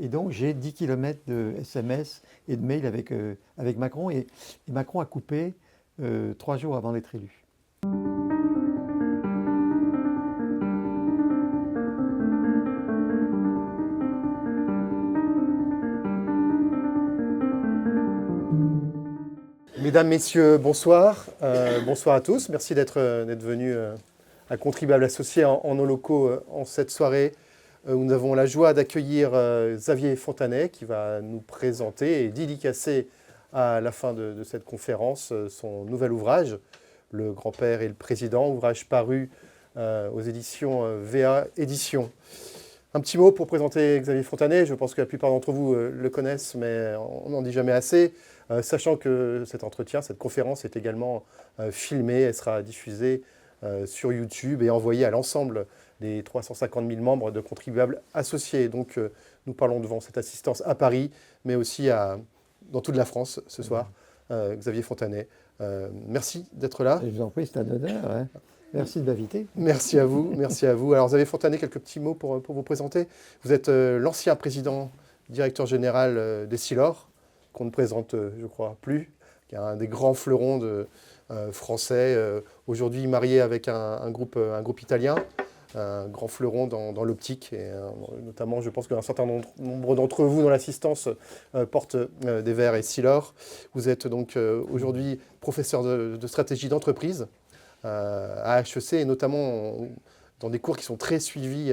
Et donc, j'ai 10 km de SMS et de mails avec Macron. Et Macron a coupé 3 jours avant d'être élu. Mesdames, Messieurs, bonsoir. Bonsoir à tous. Merci d'être venus à Contribuables Associés en nos locaux en cette soirée où nous avons la joie d'accueillir Xavier Fontanet qui va nous présenter et dédicacer à la fin de cette conférence son nouvel ouvrage, Le Grand-Père et le Président, ouvrage paru aux éditions VA Éditions. Un petit mot pour présenter Xavier Fontanet. Je pense que la plupart d'entre vous le connaissent, mais on n'en dit jamais assez. Sachant que cet entretien, cette conférence est également filmée, elle sera diffusée sur YouTube et envoyée à l'ensemble des 350 000 membres de contribuables associés. Donc nous parlons devant cette assistance à Paris, mais aussi dans toute la France ce soir. Xavier Fontanet, merci d'être là. Et je vous en prie, c'est un honneur. Hein. Merci de m'inviter. Merci à vous, merci à vous. Alors Xavier Fontanet, quelques petits mots pour vous présenter. Vous êtes l'ancien président, directeur général d'Essilor, qu'on ne présente, je crois, plus, qui est un des grands fleurons français, aujourd'hui marié avec un groupe italien, un grand fleuron dans l'optique, et notamment, je pense qu'un certain nombre d'entre vous dans l'assistance portent des verres Essilor. Vous êtes donc aujourd'hui professeur de stratégie d'entreprise à HEC, et notamment dans des cours qui sont très suivis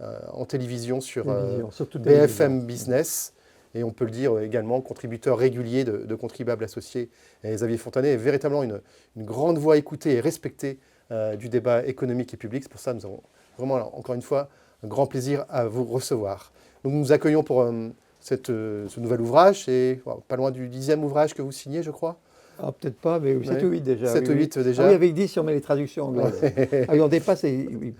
en télévision sur BFM Business. Et on peut le dire également, contributeur régulier de Contribuables Associés. Et Xavier Fontanet est véritablement une grande voix écoutée et respectée du débat économique et public. C'est pour ça que nous avons vraiment, encore une fois, un grand plaisir à vous recevoir. Donc nous nous accueillons pour ce nouvel ouvrage. C'est pas loin du 10e ouvrage que vous signez, je crois. Ah, peut-être pas, mais 7 ou 8 déjà. 7 ou 8 déjà. Ah oui, avec 10 si on met les traductions anglaises. Ah oui, on dépasse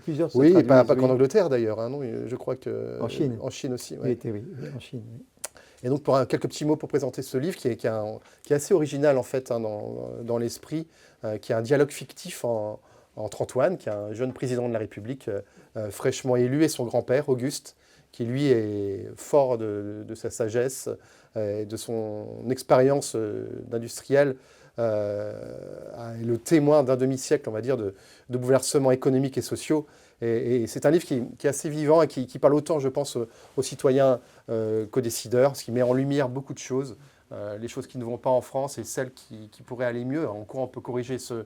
plusieurs. Oui, et pas qu'en Angleterre d'ailleurs. Hein, non, je crois que... En Chine. En Chine aussi. Oui, en Chine, oui. Et donc, pour quelques petits mots pour présenter ce livre, qui est assez original en fait dans l'esprit, qui est un dialogue fictif entre Antoine, qui est un jeune président de la République fraîchement élu, et son grand-père, Auguste, qui lui est fort de sa sagesse et de son expérience d'industriel, est le témoin d'un demi-siècle, on va dire, de bouleversements économiques et sociaux. Et c'est un livre qui est assez vivant et qui parle autant, je pense, aux citoyens qu'aux décideurs, ce qui met en lumière beaucoup de choses, les choses qui ne vont pas en France et celles qui pourraient aller mieux. En quoi on peut corriger ce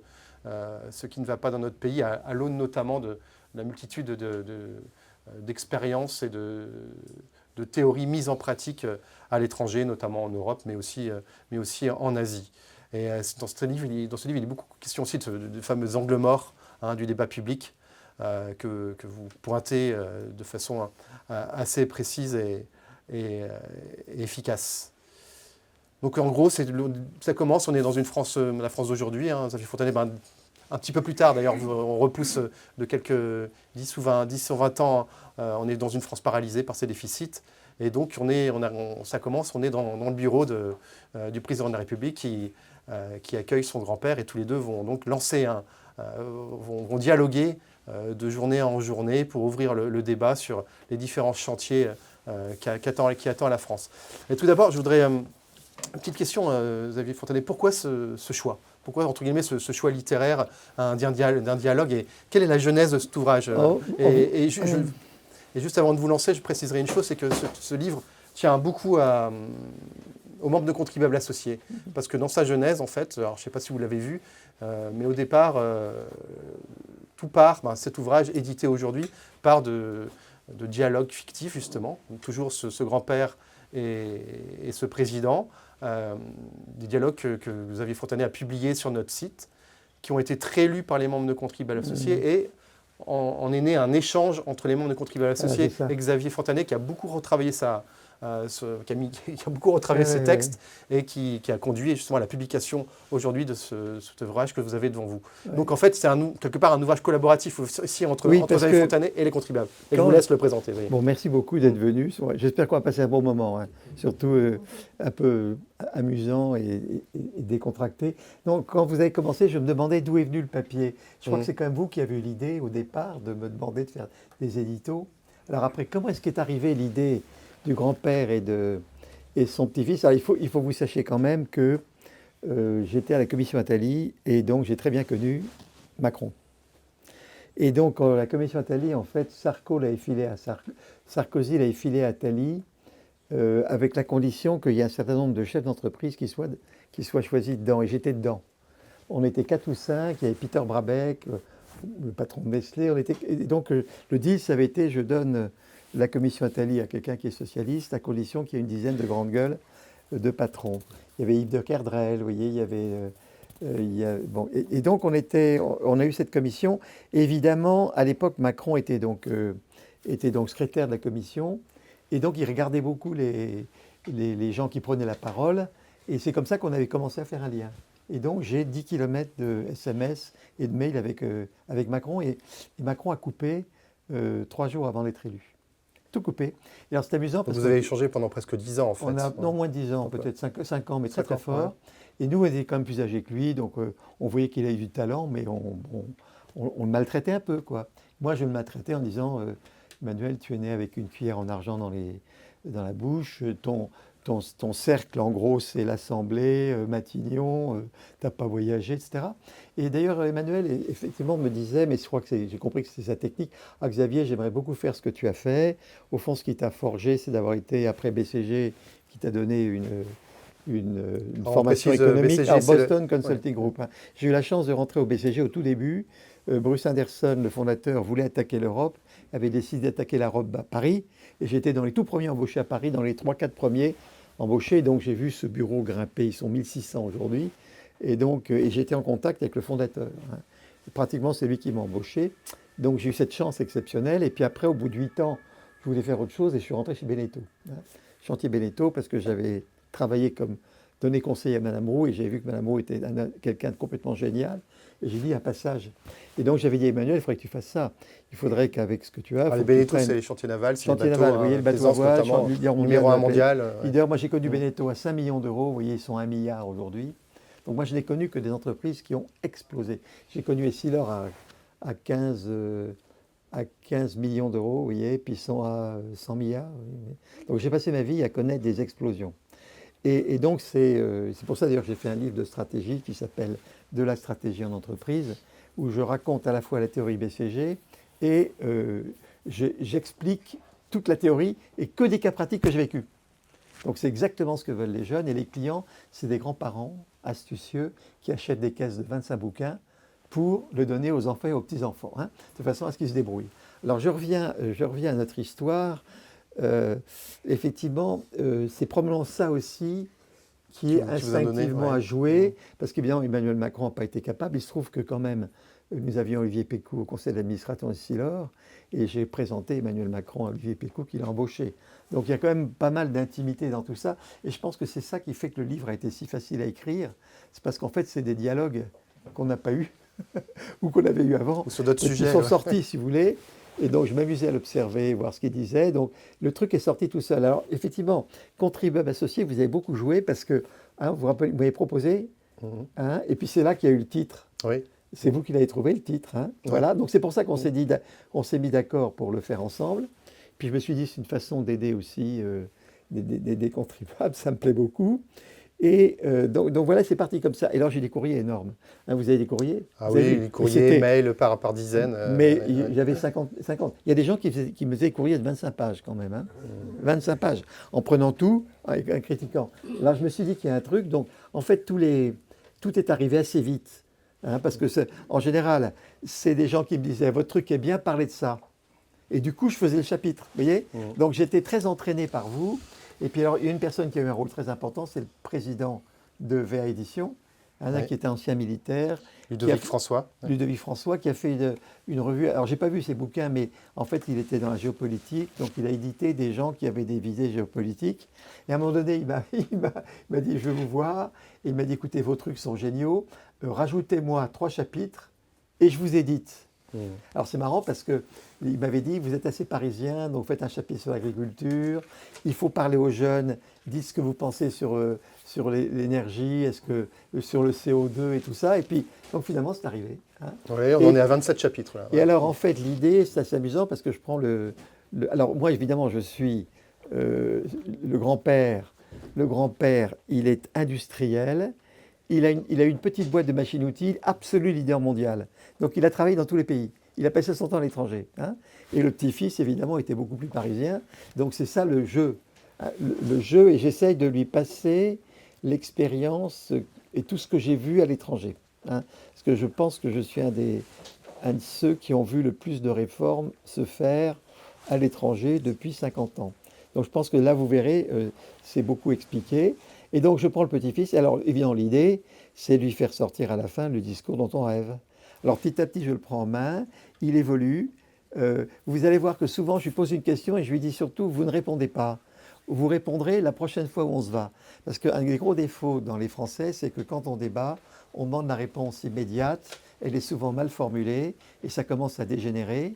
qui ne va pas dans notre pays, à l'aune notamment de la multitude d'expériences et de théories mises en pratique à l'étranger, notamment en Europe, mais aussi en Asie. Et dans ce livre, il est beaucoup question aussi de fameux angles morts du débat public, que vous pointez de façon assez précise et efficace. Donc en gros, ça commence, on est dans une France, la France d'aujourd'hui, Xavier Fontanet, un petit peu plus tard d'ailleurs, on repousse de quelques 10 ou 20 ans, on est dans une France paralysée par ses déficits. Et donc ça commence, on est dans le bureau du président de la République qui accueille son grand-père, et tous les deux vont donc vont dialoguer de journée en journée pour ouvrir le débat sur les différents chantiers qui attend la France. Et tout d'abord, je voudrais... une petite question, Xavier Fontanet. Pourquoi ce choix ? Pourquoi, entre guillemets, ce choix littéraire d'un dialogue, et quelle est la genèse de cet ouvrage ? Et juste avant de vous lancer, je préciserai une chose, c'est que ce livre tient beaucoup aux membres de Contribuables Associés. Parce que dans sa genèse, en fait, alors je ne sais pas si vous l'avez vu, mais au départ, cet ouvrage édité aujourd'hui part de dialogues fictifs, justement. Donc, toujours ce grand-père et ce président, des dialogues que Xavier Fontanet a publiés sur notre site, qui ont été très lus par les membres de Contribuables Associés, et en est né un échange entre les membres de Contribuables Associés et Xavier Fontanet, qui a beaucoup retravaillé qui a beaucoup retravaillé ses textes, et qui a conduit justement à la publication aujourd'hui de cet ouvrage que vous avez devant vous. Donc en fait, c'est quelque part un ouvrage collaboratif aussi entre Xavier Fontanet et les contribuables. Et je vous laisse le présenter. Oui. Bon, merci beaucoup d'être venu. J'espère qu'on va passer un bon moment, surtout un peu amusant et décontracté. Donc quand vous avez commencé, je me demandais d'où est venu le papier. Je crois que c'est quand même vous qui avez eu l'idée au départ de me demander de faire des éditos. Alors après, comment est-ce qu'est arrivée l'idée du grand-père et son petit-fils. Alors il faut que vous sachiez quand même que j'étais à la commission Attali et donc j'ai très bien connu Macron. Et donc la commission Attali, en fait, Sarkozy l'avait filé à Attali avec la condition qu'il y ait un certain nombre de chefs d'entreprise qui soient choisis dedans. Et j'étais dedans. On était 4 ou 5, il y avait Peter Brabeck, le patron de Nestlé. Et donc le deal, ça avait été, je donne la commission Attali à quelqu'un qui est socialiste, à condition qu'il y ait une dizaine de grandes gueules de patrons. Il y avait Yves de Kerdrel, vous voyez, il y avait... bon, et donc on a eu cette commission. Et évidemment, à l'époque, Macron était donc secrétaire de la commission. Et donc il regardait beaucoup les gens qui prenaient la parole. Et c'est comme ça qu'on avait commencé à faire un lien. Et donc j'ai 10 km de SMS et de mails avec Macron. Et Macron a coupé 3 jours avant d'être élu. Tout coupé. Et alors c'est amusant parce vous avez échangé pendant presque 10 ans en fait. Non, moins de 10 ans, peut-être 5 ans, mais très très fort. Ouais. Et nous, on était quand même plus âgés que lui, donc on voyait qu'il avait du talent, mais on le maltraitait un peu, quoi. Moi, je le maltraitais en disant Emmanuel, tu es né avec une cuillère en argent dans la bouche, ton cercle, en gros, c'est l'Assemblée, Matignon, tu n'as pas voyagé, etc. Et d'ailleurs, Emmanuel, effectivement, me disait, mais je crois que j'ai compris que c'est sa technique, ah Xavier, j'aimerais beaucoup faire ce que tu as fait. Au fond, ce qui t'a forgé, c'est d'avoir été après BCG, qui t'a donné une formation économique à Boston Consulting Group. Hein. J'ai eu la chance de rentrer au BCG au tout début. Bruce Anderson, le fondateur, voulait attaquer l'Europe, avait décidé d'attaquer l'Europe à Paris. Et j'étais dans les tout premiers embauchés à Paris, dans les 3-4 premiers embauchés. Donc j'ai vu ce bureau grimper, ils sont 1600 aujourd'hui. Et donc j'étais en contact avec le fondateur. Hein. Pratiquement, c'est lui qui m'a embauché. Donc j'ai eu cette chance exceptionnelle. Et puis après, au bout de 8 ans, je voulais faire autre chose et je suis rentré chez Beneteau. Hein. Chantier Beneteau, parce que j'avais travaillé comme donné conseil à Madame Roux et j'ai vu que Madame Roux était quelqu'un de complètement génial. Et j'ai dit un passage. Et donc j'avais dit à Emmanuel, il faudrait que tu fasses ça. Il faudrait qu'avec ce que tu as... les Beneteau, c'est les chantiers navals, c'est les bateaux, vous voyez, le bateau à voile, numéro 1 mondial. Leader, moi j'ai connu Beneteau à 5 millions d'euros, vous voyez, ils sont à 1 milliard aujourd'hui. Donc moi je n'ai connu que des entreprises qui ont explosé. J'ai connu Essilor à 15 millions d'euros, vous voyez, puis ils sont à 100 milliards. Donc j'ai passé ma vie à connaître des explosions. Et donc c'est pour ça d'ailleurs que j'ai fait un livre de stratégie qui s'appelle « De la stratégie en entreprise », où je raconte à la fois la théorie BCG et j'explique toute la théorie et que des cas pratiques que j'ai vécus. Donc c'est exactement ce que veulent les jeunes et les clients, c'est des grands-parents astucieux qui achètent des caisses de 25 bouquins pour le donner aux enfants et aux petits-enfants, hein, de façon à ce qu'ils se débrouillent. Alors je reviens à notre histoire. Effectivement, c'est probablement ça aussi qui est instinctivement à jouer, parce qu'évidemment Emmanuel Macron n'a pas été capable. Il se trouve que quand même, nous avions Olivier Pécou au conseil d'administration de Essilor, et j'ai présenté Emmanuel Macron à Olivier Pécou qui l'a embauché. Donc il y a quand même pas mal d'intimité dans tout ça, et je pense que c'est ça qui fait que le livre a été si facile à écrire. C'est parce qu'en fait, c'est des dialogues qu'on n'a pas eus, ou qu'on avait eu avant, ou sur d'autres sujets. Qui sont sortis, si vous voulez. Et donc, je m'amusais à l'observer, voir ce qu'il disait. Donc, le truc est sorti tout seul. Alors, effectivement, Contribuable Associé, vous avez beaucoup joué parce que, hein, vous m'avez proposé, hein, et puis c'est là qu'il y a eu le titre. Oui. C'est vous qui l'avez trouvé, le titre. Hein, oui. Voilà. Donc, c'est pour ça qu'on s'est mis d'accord pour le faire ensemble. Puis, je me suis dit, c'est une façon d'aider aussi des contribuables. Ça me plaît beaucoup. Et donc voilà, c'est parti comme ça. Et alors j'ai des courriers énormes. Hein, vous avez des courriers? Ah oui, des courriers, mails par dizaines. Mais j'avais 50. Il y a des gens qui me faisaient des courriers de 25 pages quand même. Hein. 25 pages, en prenant tout, en critiquant. Là, je me suis dit qu'il y a un truc. Donc, en fait, tout est arrivé assez vite. Hein, parce que, en général, c'est des gens qui me disaient « Votre truc est bien, parlez de ça ». Et du coup, je faisais le chapitre. Vous voyez? Donc, j'étais très entraîné par vous. Et puis alors, il y a une personne qui a eu un rôle très important, c'est le président de VA Édition, qui était ancien militaire. Ludovic François. Ludovic François, qui a fait une revue. Alors, je n'ai pas vu ses bouquins, mais en fait, il était dans la géopolitique. Donc, il a édité des gens qui avaient des visées géopolitiques. Et à un moment donné, il m'a dit, je veux vous voir. Et il m'a dit, écoutez, vos trucs sont géniaux. Rajoutez-moi 3 chapitres et je vous édite. Alors c'est marrant parce qu'il m'avait dit, vous êtes assez parisien, donc faites un chapitre sur l'agriculture, il faut parler aux jeunes, dites ce que vous pensez sur l'énergie, sur le CO2 et tout ça, et puis donc finalement c'est arrivé. Hein. Oui, on en est à 27 chapitres. Là, et alors en fait l'idée, c'est assez amusant parce que je prends alors moi évidemment je suis le grand-père, il est industriel. Il a une petite boîte de machines-outils, absolu leader mondial. Donc il a travaillé dans tous les pays. Il a passé son temps à l'étranger, hein. Et le petit-fils, évidemment, était beaucoup plus parisien. Donc c'est ça le jeu. Hein, le jeu, et j'essaye de lui passer l'expérience et tout ce que j'ai vu à l'étranger, hein. Parce que je pense que je suis un de ceux qui ont vu le plus de réformes se faire à l'étranger depuis 50 ans. Donc je pense que là, vous verrez, c'est beaucoup expliqué. Et donc je prends le petit-fils. Alors évidemment, l'idée, c'est de lui faire sortir à la fin le discours dont on rêve. Alors petit à petit, je le prends en main, il évolue. Vous allez voir que souvent, je lui pose une question et je lui dis surtout, vous ne répondez pas. Vous répondrez la prochaine fois où on se va. Parce qu'un des gros défauts dans les Français, c'est que quand on débat, on demande la réponse immédiate, elle est souvent mal formulée et ça commence à dégénérer.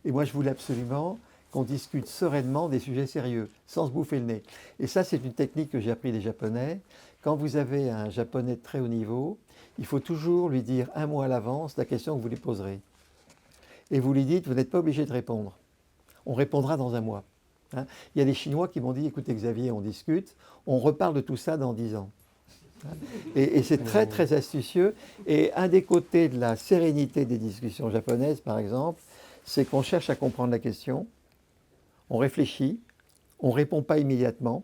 Et moi, je voulais absolument qu'on discute sereinement des sujets sérieux, sans se bouffer le nez. Et ça, c'est une technique que j'ai appris des Japonais. Quand vous avez un Japonais de très haut niveau, il faut toujours lui dire un mois à l'avance la question que vous lui poserez. Et vous lui dites, vous n'êtes pas obligé de répondre. On répondra dans un mois. Hein. Il y a des Chinois qui m'ont dit, écoutez Xavier, on discute, on reparle de tout ça dans 10 ans. Hein. Et c'est très très astucieux. Et un des côtés de la sérénité des discussions japonaises, par exemple, c'est qu'on cherche à comprendre la question, on réfléchit, on ne répond pas immédiatement,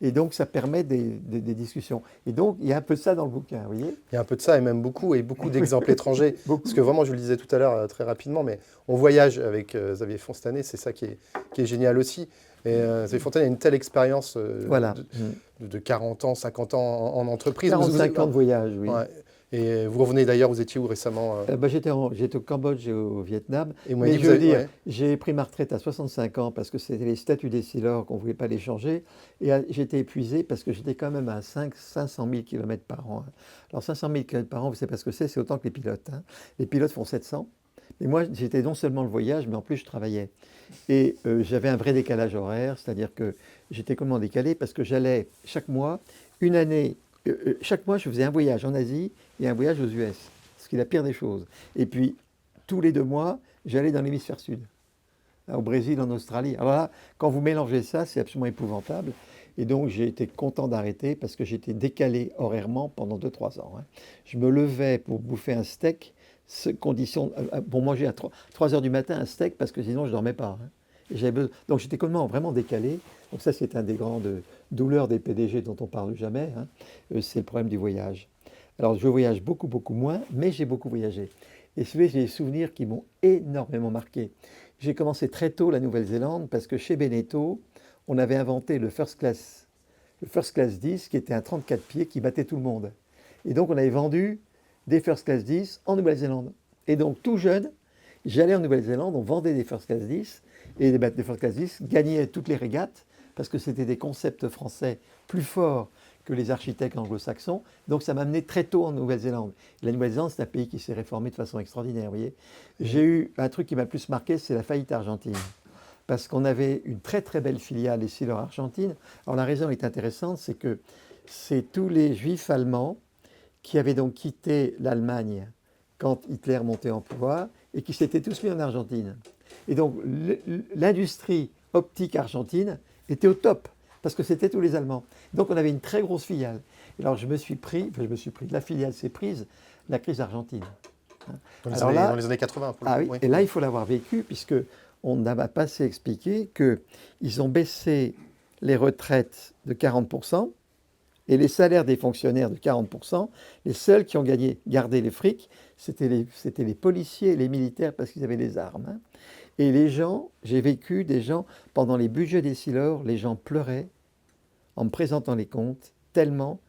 et donc ça permet des discussions. Et donc il y a un peu de ça dans le bouquin, vous voyez? Il y a un peu de ça et même beaucoup, et beaucoup d'exemples étrangers. Beaucoup. Parce que vraiment, je le disais tout à l'heure très rapidement, mais on voyage avec Xavier Fontanet, c'est ça qui est génial aussi. Et Xavier Fontanet a une telle expérience Voilà. de 40 ans, 50 ans en entreprise. 45 ans de voyage, oui. Ouais. Et vous revenez d'ailleurs, vous étiez où récemment J'étais au Cambodge et au Vietnam. Et Mais dit, je veux dire, ouais. j'ai pris ma retraite à 65 ans parce que c'était les statuts des Silors qu'on ne voulait pas les changer. Et j'étais épuisé parce que j'étais quand même à 500 000 km par an. Alors 500 000 km par an, vous savez pas ce que c'est autant que les pilotes, hein. Les pilotes font 700. Mais moi, j'étais non seulement le voyage, mais en plus je travaillais. Et j'avais un vrai décalage horaire, c'est-à-dire que j'étais complètement décalé parce que j'allais chaque mois, une année, chaque mois je faisais un voyage en Asie et un voyage aux US, ce qui est la pire des choses. Et puis, tous les 2 mois, j'allais dans l'hémisphère sud, au Brésil, en Australie. Alors là, quand vous mélangez ça, c'est absolument épouvantable. Et donc, j'ai été content d'arrêter parce que j'étais décalé horairement pendant 2 3 ans, hein. Je me levais pour bouffer un steak, condition, pour manger à 3 heures du matin un steak parce que sinon, je ne dormais pas, hein. Donc, j'étais vraiment décalé. Donc ça, c'est un des grandes douleurs des PDG dont on ne parle jamais, hein. C'est le problème du voyage. Alors, je voyage beaucoup, beaucoup moins, mais j'ai beaucoup voyagé. Et j'ai des souvenirs qui m'ont énormément marqué. J'ai commencé très tôt la Nouvelle-Zélande parce que chez Beneteau, on avait inventé le First Class 10, qui était un 34 pieds qui battait tout le monde. Et donc, on avait vendu des First Class 10 en Nouvelle-Zélande. Et donc, tout jeune, j'allais en Nouvelle-Zélande, on vendait des First Class 10, et les First Class 10 gagnaient toutes les régates parce que c'était des concepts français plus forts que les architectes anglo-saxons. Donc ça m'a amené très tôt en Nouvelle-Zélande. La Nouvelle-Zélande, c'est un pays qui s'est réformé de façon extraordinaire, vous voyez. J'ai eu un truc qui m'a le plus marqué, c'est la faillite argentine. Parce qu'on avait une très très belle filiale des Silors Argentine. Alors la raison est intéressante, c'est que c'est tous les juifs allemands qui avaient donc quitté l'Allemagne quand Hitler montait en pouvoir et qui s'étaient tous mis en Argentine. Et donc l'industrie optique argentine était au top, parce que c'était tous les Allemands. Donc on avait une très grosse filiale. Et alors la filiale s'est prise, la crise argentine. Dans les années 80. Ah oui, et là il faut l'avoir vécu, puisque on n'a pas assez expliqué qu'ils ont baissé les retraites de 40%, et les salaires des fonctionnaires de 40%. Les seuls qui ont gardé les frics, c'était les policiers et les militaires, parce qu'ils avaient des armes, hein. Et les gens, j'ai vécu des gens, pendant les budgets des Silors, les gens pleuraient en me présentant les comptes, tellement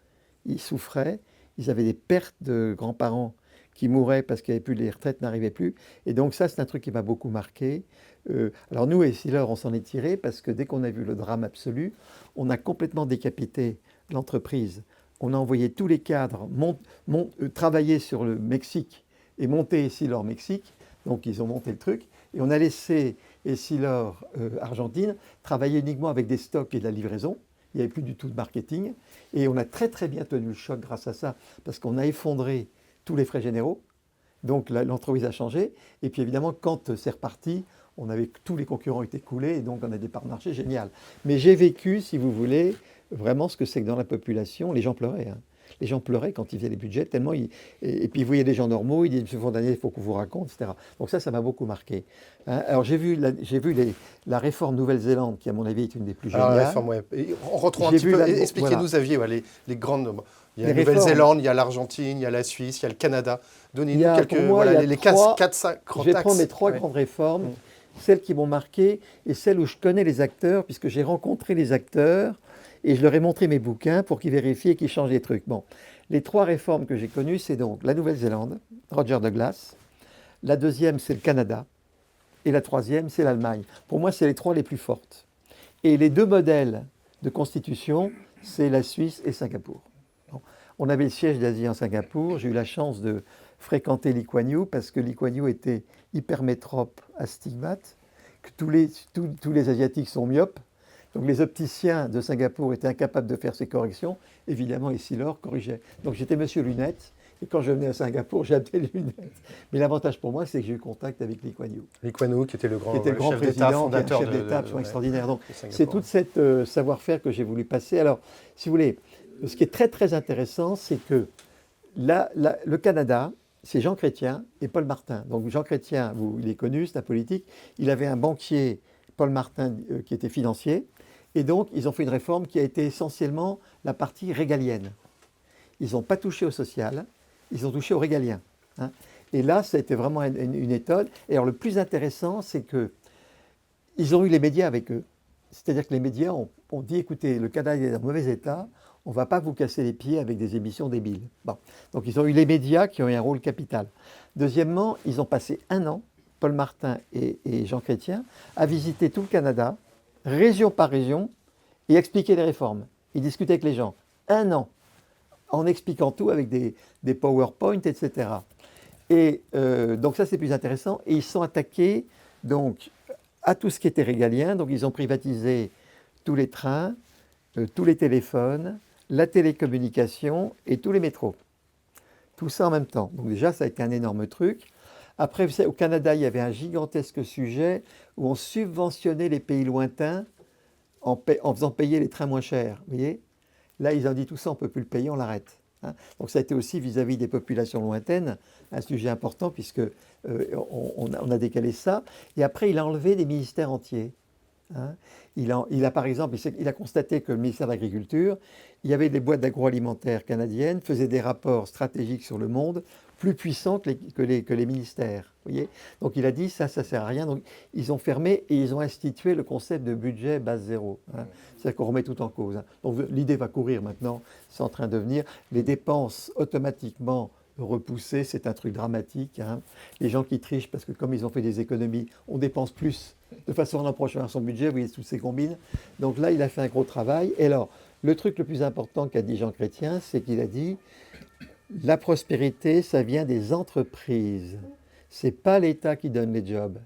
ils souffraient. Ils avaient des pertes de grands-parents qui mouraient parce qu'il n'y avait plus, les retraites n'arrivaient plus. Et donc ça, c'est un truc qui m'a beaucoup marqué. Alors nous, les Silors, on s'en est tirés parce que dès qu'on a vu le drame absolu, on a complètement décapité l'entreprise. On a envoyé tous les cadres travailler sur le Mexique et monter Essilor Mexique. Donc ils ont monté le truc. Et on a laissé Essilor Argentine travailler uniquement avec des stocks et de la livraison. Il n'y avait plus du tout de marketing. Et on a très très bien tenu le choc grâce à ça, parce qu'on a effondré tous les frais généraux. Donc l'entreprise a changé. Et puis évidemment, quand c'est reparti, tous les concurrents étaient coulés, et donc on a des parts de marché géniales. Mais j'ai vécu, si vous voulez, vraiment ce que c'est que dans la population, les gens pleuraient. Hein. Les gens pleuraient quand ils faisaient les budgets, tellement et puis ils voyaient des gens normaux, ils disaient, Monsieur Fontanier, il faut qu'on vous raconte, etc. Donc ça m'a beaucoup marqué. Hein. Alors j'ai vu la réforme Nouvelle-Zélande, qui à mon avis est une des plus Alors, la géniales. réforme, ouais. Et rentrons un J'ai petit vu peu, la- expliquez-nous, voilà. Xavier, les grandes. Il y a Les la Nouvelle-Zélande, réformes. il y a l'Argentine, il y a la Suisse, il y a le Canada. Il y Donnez-nous a, quelques, pour moi, il y voilà, a les trois. 4, 5 grands Je vais axes. prendre mes trois Ouais. grandes réformes, Mm. celles qui m'ont marqué et celles où je connais les acteurs, puisque j'ai rencontré les acteurs et je leur ai montré mes bouquins pour qu'ils vérifient et qu'ils changent des trucs. Bon, les trois réformes que j'ai connues, c'est donc la Nouvelle-Zélande, Roger Douglas, la deuxième, c'est le Canada, et la troisième, c'est l'Allemagne. Pour moi, c'est les trois les plus fortes. Et les deux modèles de constitution, c'est la Suisse et Singapour. Bon. On avait le siège d'Asie en Singapour. J'ai eu la chance de fréquenter Lee Kuan Yew parce que Lee Kuan Yew était hypermétrope astigmate, que tous les Asiatiques sont myopes. Donc les opticiens de Singapour étaient incapables de faire ces corrections. Évidemment, Essilor corrigeait. Donc j'étais monsieur lunettes. Et quand je venais à Singapour, j'avais les lunettes. Mais l'avantage pour moi, c'est que j'ai eu contact avec Lee Kuan Yew, Lee Kuan Yew, qui était le grand, qui était le grand chef d'État, président, qui est un fondateur chef d'État absolument ouais, extraordinaire. Donc de Singapour. c'est tout cette savoir-faire que j'ai voulu passer. Alors, si vous voulez, ce qui est très très intéressant, c'est que le Canada, c'est Jean Chrétien et Paul Martin. Donc Jean Chrétien, il est connu, c'est un politique. Il avait un banquier, Paul Martin, qui était financier. Et donc, ils ont fait une réforme qui a été essentiellement la partie régalienne. Ils n'ont pas touché au social, ils ont touché au régalien. Hein. Et là, ça a été vraiment une étonne. Et alors, le plus intéressant, c'est qu'ils ont eu les médias avec eux. C'est-à-dire que les médias ont dit, écoutez, le Canada est en mauvais état, on ne va pas vous casser les pieds avec des émissions débiles. Bon. Donc, ils ont eu les médias qui ont eu un rôle capital. Deuxièmement, ils ont passé un an, Paul Martin et Jean Chrétien, à visiter tout le Canada, région par région, et expliquer les réformes. Ils discutaient avec les gens. Un an, en expliquant tout avec des PowerPoint, etc. Et donc ça, c'est plus intéressant. Et ils sont attaqués donc, à tout ce qui était régalien. Donc ils ont privatisé tous les trains, tous les téléphones, la télécommunication et tous les métros. Tout ça en même temps. Donc déjà, ça a été un énorme truc. Après, vous savez, au Canada, il y avait un gigantesque sujet où on subventionnait les pays lointains en faisant payer les trains moins chers. Vous voyez ? Là, ils ont dit tout ça, on ne peut plus le payer, on l'arrête. Hein. Donc ça a été aussi vis-à-vis des populations lointaines un sujet important puisque on a décalé ça. Et après, il a enlevé des ministères entiers. Hein. Il a par exemple, il a constaté que le ministère de l'Agriculture, il y avait des boîtes d'agroalimentaire canadiennes, faisaient des rapports stratégiques sur le monde plus puissants que les ministères. Vous voyez. Donc il a dit ça ne sert à rien. Donc ils ont fermé et ils ont institué le concept de budget base zéro. Hein. C'est-à-dire qu'on remet tout en cause. Hein. Donc l'idée va courir maintenant, c'est en train de venir. Les dépenses automatiquement repoussées, c'est un truc dramatique. Hein. Les gens qui trichent parce que comme ils ont fait des économies, on dépense plus de façon à l'approcher à son budget. Vous voyez toutes ces combines. Donc là, il a fait un gros travail. Et alors, le truc le plus important qu'a dit Jean Chrétien, c'est qu'il a dit la prospérité, ça vient des entreprises. Ce n'est pas l'État qui donne les jobs.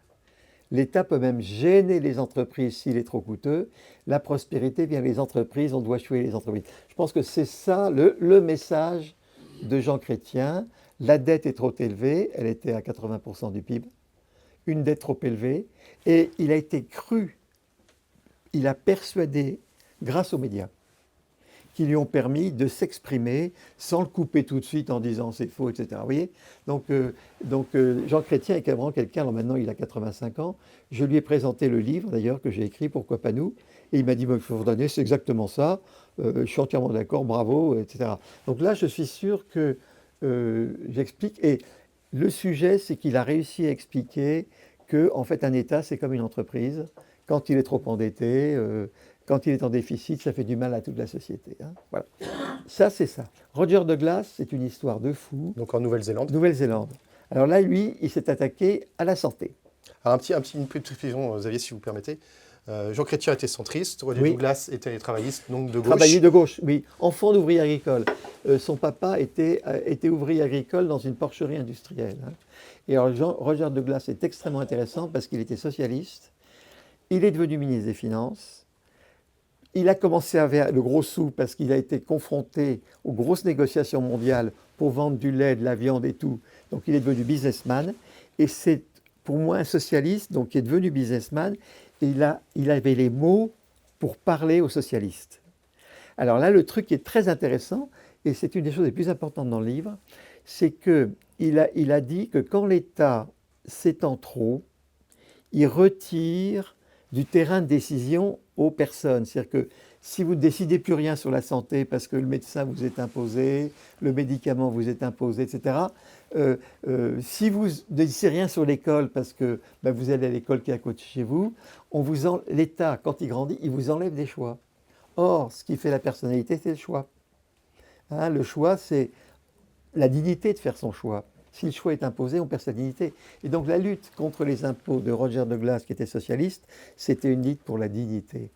L'État peut même gêner les entreprises s'il est trop coûteux. La prospérité vient des entreprises, on doit chouer les entreprises. Je pense que c'est ça le message de Jean Chrétien. La dette est trop élevée, elle était à 80% du PIB. Une dette trop élevée. Et il a été cru, il a persuadé, grâce aux médias, qui lui ont permis de s'exprimer sans le couper tout de suite en disant c'est faux, etc. Vous voyez. Donc Jean Chrétien est vraiment quelqu'un, alors maintenant il a 85 ans, je lui ai présenté le livre d'ailleurs que j'ai écrit, Pourquoi pas nous, et il m'a dit, il faut vous donner, c'est exactement ça, je suis entièrement d'accord, bravo, etc. Donc là je suis sûr que j'explique, et le sujet c'est qu'il a réussi à expliquer que en fait un État c'est comme une entreprise, quand il est trop endetté, quand il est en déficit, ça fait du mal à toute la société. Hein. Voilà. Ça, c'est ça. Roger Douglas, c'est une histoire de fou. Donc en Nouvelle-Zélande. Nouvelle-Zélande. Alors là, lui, il s'est attaqué à la santé. Alors une petite précision, Xavier, si vous permettez. Jean Chrétien était centriste, Roger Douglas était travailliste, donc de gauche. Travaillé de gauche, oui. Enfant d'ouvrier agricole. Son papa était ouvrier agricole dans une porcherie industrielle. Hein. Et alors Roger Douglas est extrêmement intéressant parce qu'il était socialiste. Il est devenu ministre des Finances. Il a commencé à faire le gros sou parce qu'il a été confronté aux grosses négociations mondiales pour vendre du lait, de la viande et tout. Donc il est devenu businessman. Et c'est pour moi un socialiste, donc qui est devenu businessman, et il avait les mots pour parler aux socialistes. Alors là, le truc qui est très intéressant, et c'est une des choses les plus importantes dans le livre, c'est qu'il a dit que quand l'État s'étend trop, il retire du terrain de décision aux personnes. C'est-à-dire que si vous ne décidez plus rien sur la santé parce que le médecin vous est imposé, le médicament vous est imposé, etc., si vous ne décidez rien sur l'école parce que vous allez à l'école qui est à côté de chez vous, l'État, quand il grandit, il vous enlève des choix. Or, ce qui fait la personnalité, c'est le choix. Hein, le choix, c'est la dignité de faire son choix. Si le choix est imposé, on perd sa dignité. Et donc la lutte contre les impôts de Roger Douglas, qui était socialiste, c'était une lutte pour la dignité.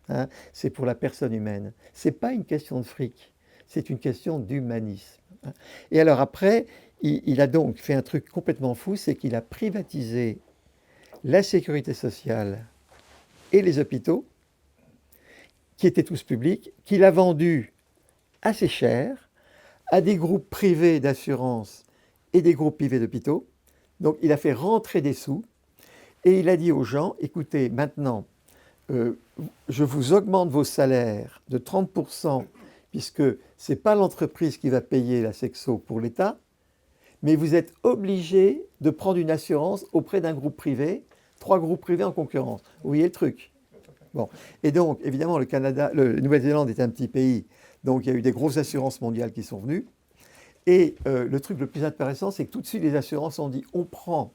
Hein, c'est pour la personne humaine. Ce n'est pas une question de fric, c'est une question d'humanisme. Hein. Et alors après, il a donc fait un truc complètement fou, c'est qu'il a privatisé la sécurité sociale et les hôpitaux, qui étaient tous publics, qu'il a vendus assez cher à des groupes privés d'assurance et des groupes privés d'hôpitaux. Donc il a fait rentrer des sous et il a dit aux gens, écoutez, maintenant, je vous augmente vos salaires de 30%, puisque ce n'est pas l'entreprise qui va payer la sexo pour l'État, mais vous êtes obligé de prendre une assurance auprès d'un groupe privé, 3 groupes privés en concurrence. Vous voyez le truc? Bon. Et donc, évidemment, la Nouvelle-Zélande est un petit pays, donc il y a eu des grosses assurances mondiales qui sont venues. Et le truc le plus intéressant, c'est que tout de suite, les assurances ont dit, on prend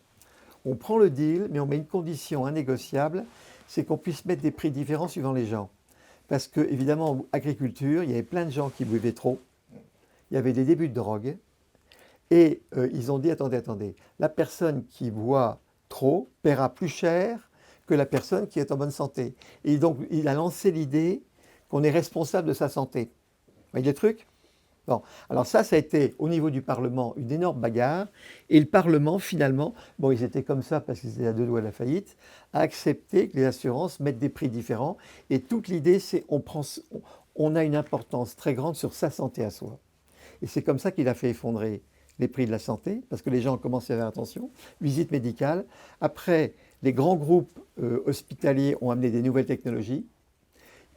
le deal, mais on met une condition innégociable, c'est qu'on puisse mettre des prix différents suivant les gens. Parce que, évidemment, en agriculture, il y avait plein de gens qui buvaient trop, il y avait des débuts de drogue, et ils ont dit, attendez, la personne qui boit trop paiera plus cher que la personne qui est en bonne santé. Et donc, il a lancé l'idée qu'on est responsable de sa santé. Vous voyez le truc? Bon, alors ça a été au niveau du Parlement une énorme bagarre, et le Parlement finalement, bon ils étaient comme ça parce qu'ils étaient à 2 doigts de la faillite, a accepté que les assurances mettent des prix différents, et toute l'idée c'est on a une importance très grande sur sa santé à soi. Et c'est comme ça qu'il a fait effondrer les prix de la santé, parce que les gens ont commencé à faire attention, visite médicale. Après, les grands groupes hospitaliers ont amené des nouvelles technologies.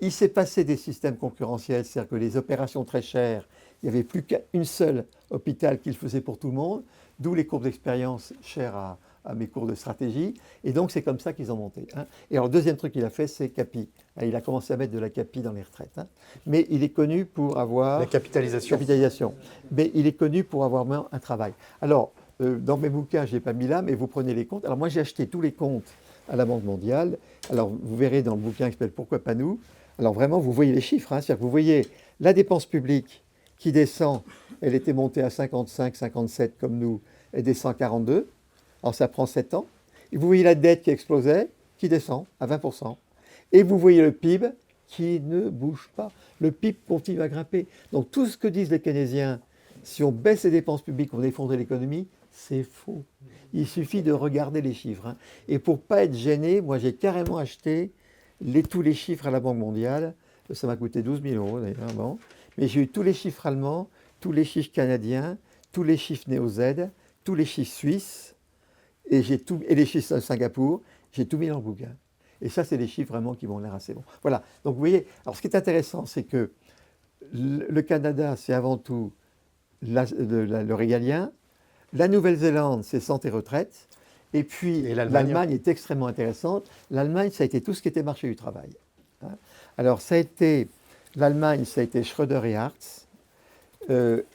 Il s'est passé des systèmes concurrentiels, c'est-à-dire que les opérations très chères, il n'y avait plus qu'une seule hôpital qui le faisait pour tout le monde, d'où les cours d'expérience chers à mes cours de stratégie. Et donc, c'est comme ça qu'ils ont monté. Hein. Et alors, le deuxième truc qu'il a fait, c'est CAPI. Il a commencé à mettre de la CAPI dans les retraites. Hein. Mais il est connu pour avoir... La capitalisation. Mais il est connu pour avoir un travail. Alors, dans mes bouquins, je n'ai pas mis là, mais vous prenez les comptes. Alors, moi, j'ai acheté tous les comptes à la Banque mondiale. Alors, vous verrez dans le bouquin qui s'appelle « Pourquoi pas nous ?» Alors, vraiment, vous voyez les chiffres. Hein. C'est-à-dire que vous voyez la dépense publique qui descend, elle était montée à 55, 57 comme nous, elle descend à 42. Alors ça prend 7 ans. Et vous voyez la dette qui explosait, qui descend à 20%. Et vous voyez le PIB qui ne bouge pas. Le PIB continue à grimper. Donc tout ce que disent les Keynésiens, si on baisse les dépenses publiques, on effondre l'économie, c'est faux. Il suffit de regarder les chiffres. Hein. Et pour ne pas être gêné, moi j'ai carrément acheté tous les chiffres à la Banque mondiale. Ça m'a coûté 12 000 € d'ailleurs. Bon. Mais j'ai eu tous les chiffres allemands, tous les chiffres canadiens, tous les chiffres néo-Z, tous les chiffres suisses, et les chiffres de Singapour, j'ai tout mis dans le bouquin. Et ça, c'est des chiffres vraiment qui vont l'air assez bons. Voilà, donc vous voyez, alors ce qui est intéressant, c'est que le Canada, c'est avant tout le régalien, la Nouvelle-Zélande, c'est santé retraite, et puis l'Allemagne est extrêmement intéressante. L'Allemagne, ça a été tout ce qui était marché du travail. Hein. Alors l'Allemagne, ça a été Schröder et Hartz.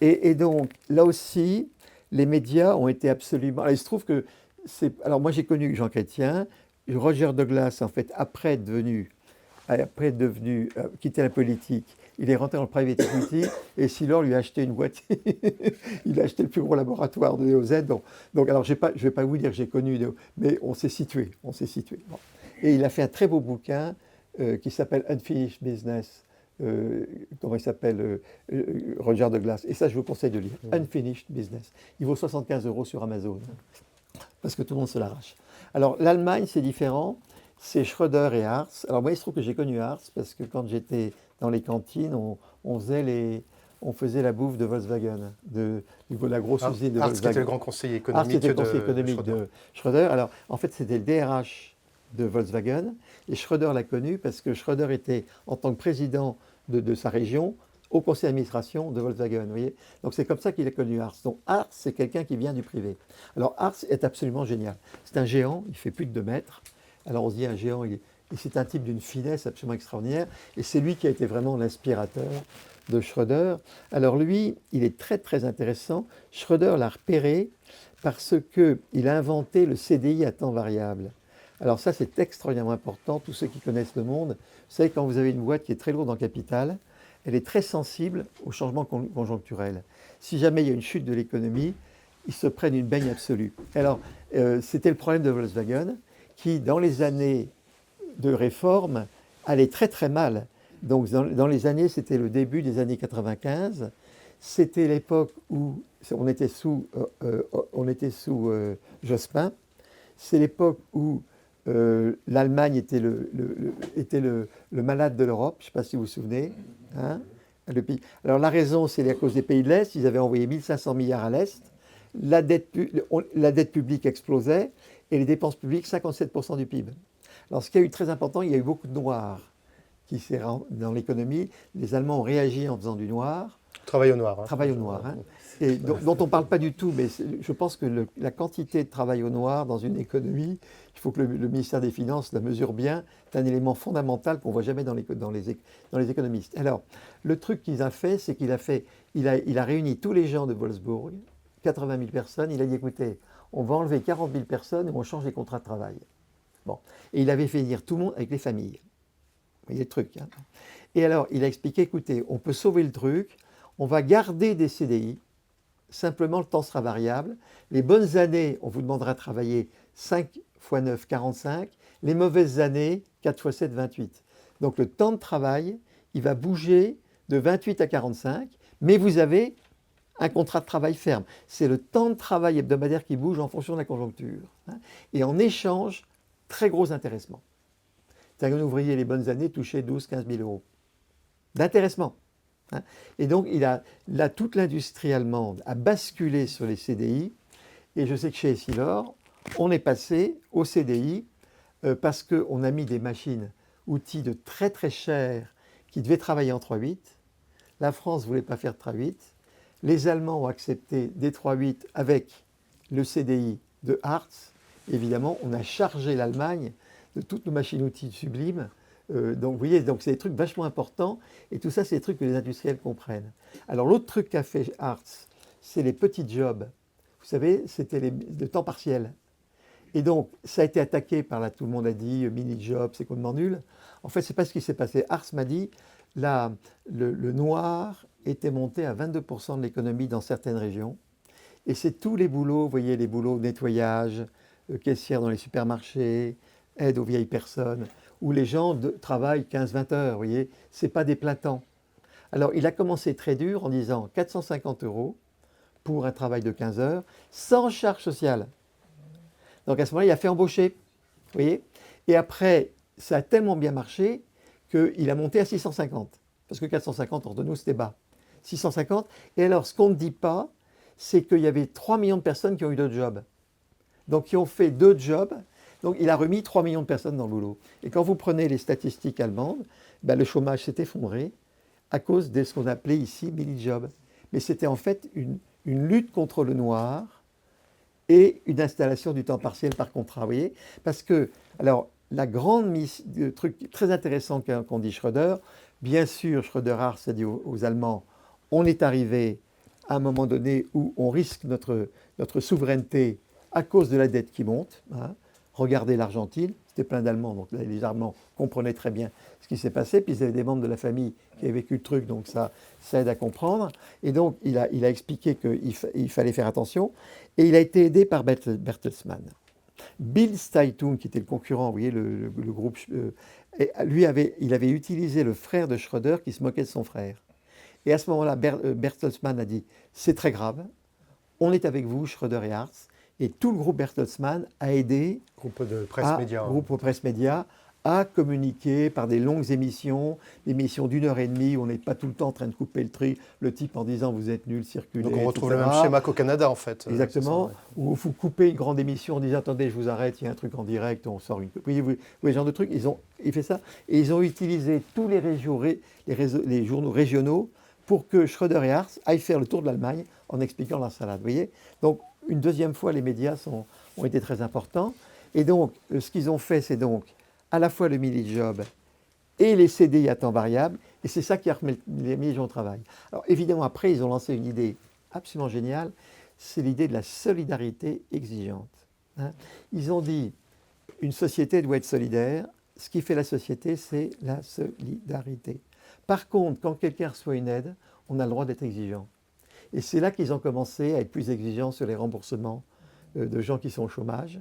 Et donc, là aussi, les médias ont été absolument... Alors, il se trouve que... Alors, moi, j'ai connu Jean Chrétien. Roger Douglas, en fait, après devenu quitter la politique, il est rentré dans le private equity et Silor lui a acheté une boîte. Il a acheté le plus gros laboratoire de EOZ. Donc alors, je ne vais pas vous dire que j'ai connu, mais on s'est situé. Bon. Et il a fait un très beau bouquin qui s'appelle Unfinished Business. Comment il s'appelle, Roger Douglas. Et ça, je vous conseille de lire. Unfinished Business. Il vaut 75 € sur Amazon, parce que tout le monde se l'arrache. Alors, l'Allemagne, c'est différent. C'est Schröder et Hartz. Alors, moi, il se trouve que j'ai connu Hartz, parce que quand j'étais dans les cantines, on faisait on faisait la bouffe de Volkswagen, de la grosse usine de Hartz, qui était Volkswagen. le grand conseiller Hartz économique, était le conseiller de économique Schröder. de Schröder. Alors, en fait, c'était le DRH de Volkswagen. Et Schröder l'a connu parce que Schröder était, en tant que président de sa région, au conseil d'administration de Volkswagen. Vous voyez, donc, c'est comme ça qu'il a connu Hartz. Donc, Hartz, c'est quelqu'un qui vient du privé. Alors, Hartz est absolument génial. C'est un géant, il fait plus de 2 mètres. Alors, on se dit, un géant, et c'est un type d'une finesse absolument extraordinaire. Et c'est lui qui a été vraiment l'inspirateur de Schröder. Alors lui, il est très très intéressant. Schröder l'a repéré parce qu'il a inventé le CDI à temps variable. Alors ça, c'est extraordinairement important. Tous ceux qui connaissent le monde, vous savez, quand vous avez une boîte qui est très lourde en capital, elle est très sensible aux changements conjoncturels. Si jamais il y a une chute de l'économie, ils se prennent une baigne absolue. Alors, c'était le problème de Volkswagen, qui, dans les années de réforme, allait très très mal. Donc dans les années, c'était le début des années 95, c'était l'époque où on était sous Jospin, c'est l'époque où l'Allemagne était le malade de l'Europe, je ne sais pas si vous vous souvenez. Hein, le pays. Alors la raison, c'est à cause des pays de l'Est, ils avaient envoyé 1500 milliards à l'Est, la dette publique explosait et les dépenses publiques 57% du PIB. Alors ce qui a eu très important, il y a eu beaucoup de noirs dans l'économie. Les Allemands ont réagi en faisant du noir. Travail au noir. Hein. Travail au noir. Hein. Et dont on ne parle pas du tout, mais je pense que la quantité de travail au noir dans une économie, il faut que le ministère des Finances la mesure bien, c'est un élément fondamental qu'on ne voit jamais dans les économistes. Alors, le truc qu'il a fait, c'est qu'il a réuni tous les gens de Wolfsburg, 80 000 personnes, il a dit, écoutez, on va enlever 40 000 personnes et on change les contrats de travail. Bon. Et il avait fait venir tout le monde avec les familles. Vous voyez le truc. Hein. Et alors, il a expliqué, écoutez, on peut sauver le truc, on va garder des CDI, simplement le temps sera variable. Les bonnes années, on vous demandera de travailler 5 x 9, 45. Les mauvaises années, 4 x 7, 28. Donc le temps de travail, il va bouger de 28 à 45, mais vous avez un contrat de travail ferme. C'est le temps de travail hebdomadaire qui bouge en fonction de la conjoncture. Hein. Et en échange, très gros intéressement. Un ouvrier, les bonnes années, touchait 12 000 15 000 euros d'intéressement. Hein. Et donc, là, toute l'industrie allemande a basculé sur les CDI. Et je sais que chez Essilor, on est passé au CDI parce qu'on a mis des machines, outils de très très chers qui devaient travailler en 3/8. La France ne voulait pas faire de 3/8. Les Allemands ont accepté des 3/8 avec le CDI de Hartz. Évidemment, on a chargé l'Allemagne de toutes nos machines-outils sublimes. Donc, vous voyez, donc c'est des trucs vachement importants. Et tout ça, c'est des trucs que les industriels comprennent. Alors, l'autre truc qu'a fait Hartz, c'est les petits jobs. Vous savez, c'était le temps partiel. Et donc, ça a été attaqué par, tout le monde a dit, mini-job, c'est complètement nul. En fait, ce n'est pas ce qui s'est passé. Hartz m'a dit, le noir était monté à 22% de l'économie dans certaines régions. Et c'est tous les boulots, vous voyez, les boulots nettoyage, caissière dans les supermarchés, aide aux vieilles personnes, où les gens travaillent 15-20 heures, vous voyez, ce n'est pas des plein temps. Alors, il a commencé très dur en disant 450 € pour un travail de 15 heures, sans charge sociale. Donc, à ce moment-là, il a fait embaucher, vous voyez. Et après, ça a tellement bien marché qu'il a monté à 650. Parce que 450, entre nous, c'était bas. 650. Et alors, ce qu'on ne dit pas, c'est qu'il y avait 3 millions de personnes qui ont eu 2 jobs. Donc, qui ont fait 2 jobs. Donc, il a remis 3 millions de personnes dans le boulot. Et quand vous prenez les statistiques allemandes, ben, le chômage s'est effondré à cause de ce qu'on appelait ici mini-job. Mais c'était en fait une lutte contre le noir et une installation du temps partiel par contrat. Vous voyez ? Parce que, alors, le truc très intéressant qu'ont dit Schröder, bien sûr, Schröder-Hartz a dit aux Allemands, on est arrivé à un moment donné où on risque notre souveraineté à cause de la dette qui monte. Hein. Regardez l'Argentine, c'était plein d'Allemands, donc les Allemands comprenaient très bien ce qui s'est passé, puis ils avaient des membres de la famille qui avaient vécu le truc, donc ça aide à comprendre. Et donc il a expliqué qu'il fallait faire attention, et il a été aidé par Bertelsmann. Bild Zeitung, qui était le concurrent, vous voyez, le groupe, il avait utilisé le frère de Schröder qui se moquait de son frère. Et à ce moment-là, Bertelsmann a dit, c'est très grave, on est avec vous, Schröder et Hartz. Et tout le groupe Bertelsmann a aidé groupe de presse média, groupe presse média à communiquer par des longues émissions, des émissions d'1 heure et demie où on n'est pas tout le temps en train de couper le type en disant vous êtes nul, circulez, Donc on retrouve le etc. même schéma qu'au Canada en fait. Exactement. C'est ça, Où vous coupez une grande émission en disant attendez, je vous arrête, il y a un truc en direct, on sort une. Vous voyez ce genre de truc, ils fait ça. Et ils ont utilisé tous les, les journaux régionaux pour que Schröder et Hartz aillent faire le tour de l'Allemagne en expliquant leur salade. Vous voyez. Donc, une deuxième fois, les médias ont été très importants. Et donc, ce qu'ils ont fait, c'est donc à la fois le mini-job et les CDI à temps variable. Et c'est ça qui a remis les gens au travail. Alors, évidemment, après, ils ont lancé une idée absolument géniale. C'est l'idée de la solidarité exigeante. Hein. Ils ont dit, une société doit être solidaire. Ce qui fait la société, c'est la solidarité. Par contre, quand quelqu'un reçoit une aide, on a le droit d'être exigeant. Et c'est là qu'ils ont commencé à être plus exigeants sur les remboursements de gens qui sont au chômage.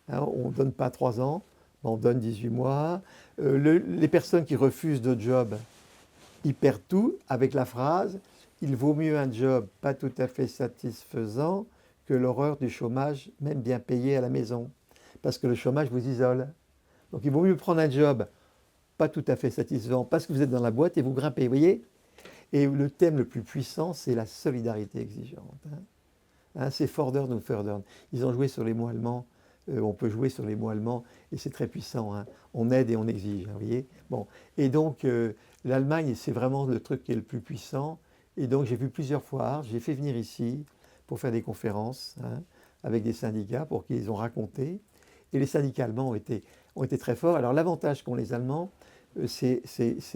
Hein, on ne donne pas 3 ans, on donne 18 mois. Les personnes qui refusent de job, ils perdent tout avec la phrase « Il vaut mieux un job pas tout à fait satisfaisant que l'horreur du chômage, même bien payé à la maison. » Parce que le chômage vous isole. Donc il vaut mieux prendre un job pas tout à fait satisfaisant parce que vous êtes dans la boîte et vous grimpez, vous voyez. Et le thème le plus puissant, c'est la solidarité exigeante. Hein, c'est Fordern ou Fördern. Ils ont joué sur les mots allemands. On peut jouer sur les mots allemands et c'est très puissant. Hein. On aide et on exige, hein, vous voyez. Bon. Et donc, l'Allemagne, c'est vraiment le truc qui est le plus puissant. Et donc, j'ai vu plusieurs fois, j'ai fait venir ici pour faire des conférences avec des syndicats pour qu'ils ont raconté. Et les syndicats allemands ont été très forts. Alors, l'avantage qu'ont les Allemands, c'est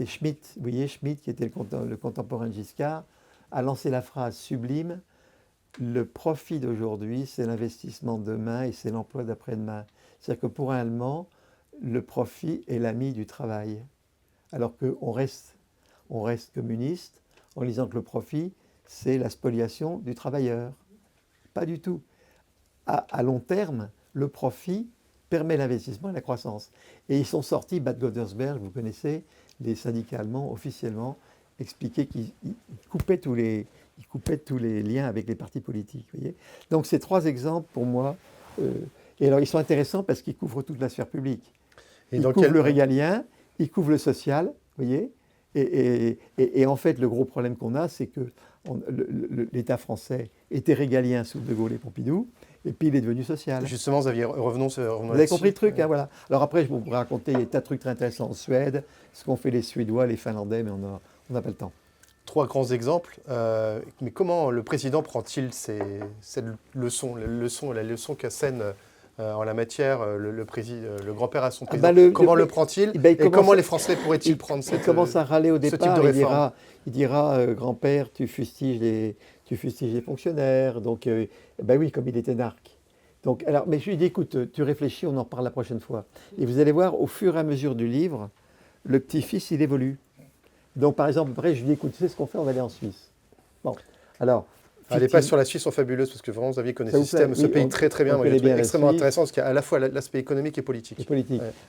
Schmitt. Vous voyez, Schmitt, qui était le contemporain de Giscard, a lancé la phrase sublime. Le profit d'aujourd'hui, c'est l'investissement de demain et c'est l'emploi d'après-demain. C'est-à-dire que pour un Allemand, le profit est l'ami du travail. Alors qu'on reste communiste en disant que le profit, c'est la spoliation du travailleur. Pas du tout. À long terme, le profit permet l'investissement et la croissance. Et ils sont sortis, Bad Godesberg, vous connaissez, les syndicats allemands officiellement expliquaient qu'ils coupaient tous les liens avec les partis politiques. Vous voyez. Donc ces 3 exemples pour moi, et alors ils sont intéressants parce qu'ils couvrent toute la sphère publique. Ils couvrent le régalien, ils couvrent le social, vous voyez. Et en fait, le gros problème qu'on a, c'est que l'État français était régalien sous De Gaulle et Pompidou, et puis il est devenu social. Justement, revenons Vous avez compris le truc, hein, voilà. Alors après, je vous pourrais raconter des tas de trucs très intéressants en Suède, ce qu'ont fait les Suédois, les Finlandais, mais on n'a pas le temps. 3 grands exemples. Mais comment le président prend-il cette leçon, la leçon qu'assène en la matière le grand-père à son président comment le prend-il et comment les Français pourraient-ils prendre cette Il commence à râler au départ, type de réforme. il dira grand-père, tu fustiges les fonctionnaires. Donc, ben oui, comme il était narque. Donc, alors, mais je lui dis, écoute, tu réfléchis, on en reparle la prochaine fois. Et vous allez voir, au fur et à mesure du livre, le petit-fils, il évolue. Donc, par exemple, après, je lui dis, écoute, tu sais ce qu'on fait, on va aller en Suisse. Bon, alors... Les pages sur la Suisse sont fabuleuses parce que vraiment, Xavier connaît ce pays très très bien. C'est extrêmement intéressant parce qu'il y a à la fois l'aspect économique et politique. Ouais.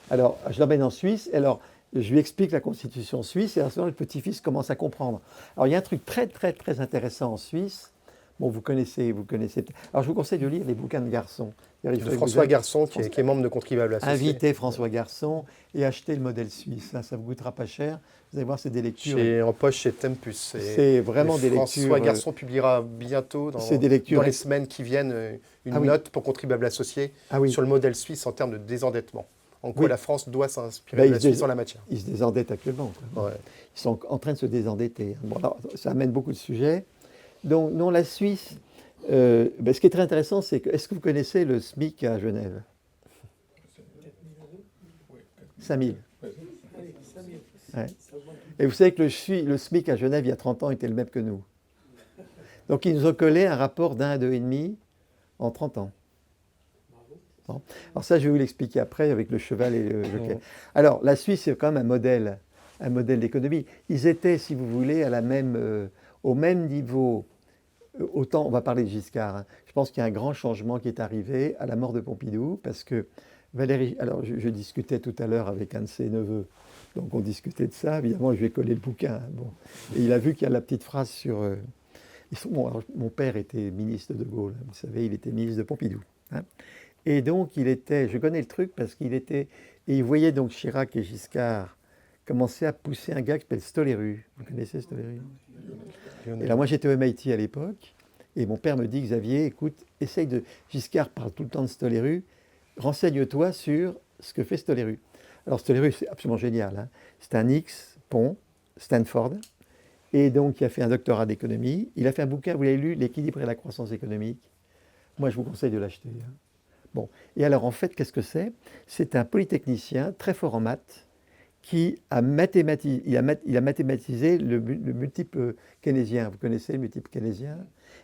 Alors, je l'emmène en Suisse. Alors, je lui explique la constitution suisse et à ce moment, le petit-fils commence à comprendre. Alors, il y a un truc très très très intéressant en Suisse. Bon, vous connaissez. Alors, je vous conseille de lire les bouquins de Garçon. De François Garçon, qui est membre de Contribuables Associés. Invitez François Garçon et achetez le modèle suisse. Ça ne vous coûtera pas cher. Vous allez voir, c'est des lectures. En poche chez Tempus. C'est vraiment des lectures. François Garçon publiera bientôt, dans les semaines qui viennent, une note pour Contribuables Associés sur le modèle suisse en termes de désendettement. En quoi la France doit s'inspirer de la Suisse en la matière. Ils se désendettent actuellement. Ouais. Ils sont en train de se désendetter. Bon, alors, ça amène beaucoup de sujets. Donc, non, la Suisse, ce qui est très intéressant, c'est que, est-ce que vous connaissez le SMIC à Genève 5 000. Ouais. Et vous savez que le SMIC à Genève, il y a 30 ans, était le même que nous. Donc, ils nous ont collé un rapport d'1 à 2,5 en 30 ans. Bon. Alors ça, je vais vous l'expliquer après avec le cheval et le jockey. Alors, la Suisse, c'est quand même un modèle d'économie. Ils étaient, si vous voulez, au même niveau. Autant, on va parler de Giscard. Hein. Je pense qu'il y a un grand changement qui est arrivé à la mort de Pompidou, parce que Valéry... Alors, je discutais tout à l'heure avec un de ses neveux. Donc, on discutait de ça. Évidemment, je lui ai collé le bouquin. Hein. Bon. Et il a vu qu'il y a la petite phrase sur... mon père était ministre de Gaulle. Hein. Vous savez, il était ministre de Pompidou. Hein. Et donc, je connais le truc parce qu'il était Et il voyait donc Chirac et Giscard commencer à pousser un gars qui s'appelle Stoléru. Vous connaissez Stoléru? Et là, moi, j'étais au MIT à l'époque, et mon père me dit, Xavier, écoute, essaye de... Giscard parle tout le temps de Stoléru, renseigne-toi sur ce que fait Stoléru. Alors, Stoléru, c'est absolument génial, hein. C'est un X, Pont, Stanford, et donc il a fait un doctorat d'économie. Il a fait un bouquin, vous l'avez lu, L'équilibre et la croissance économique. Moi, je vous conseille de l'acheter, hein. Bon, et alors, en fait, qu'est-ce que c'est? C'est un polytechnicien très fort en maths, qui a, il a mathématisé le multiple keynésien. Vous connaissez le multiple keynésien?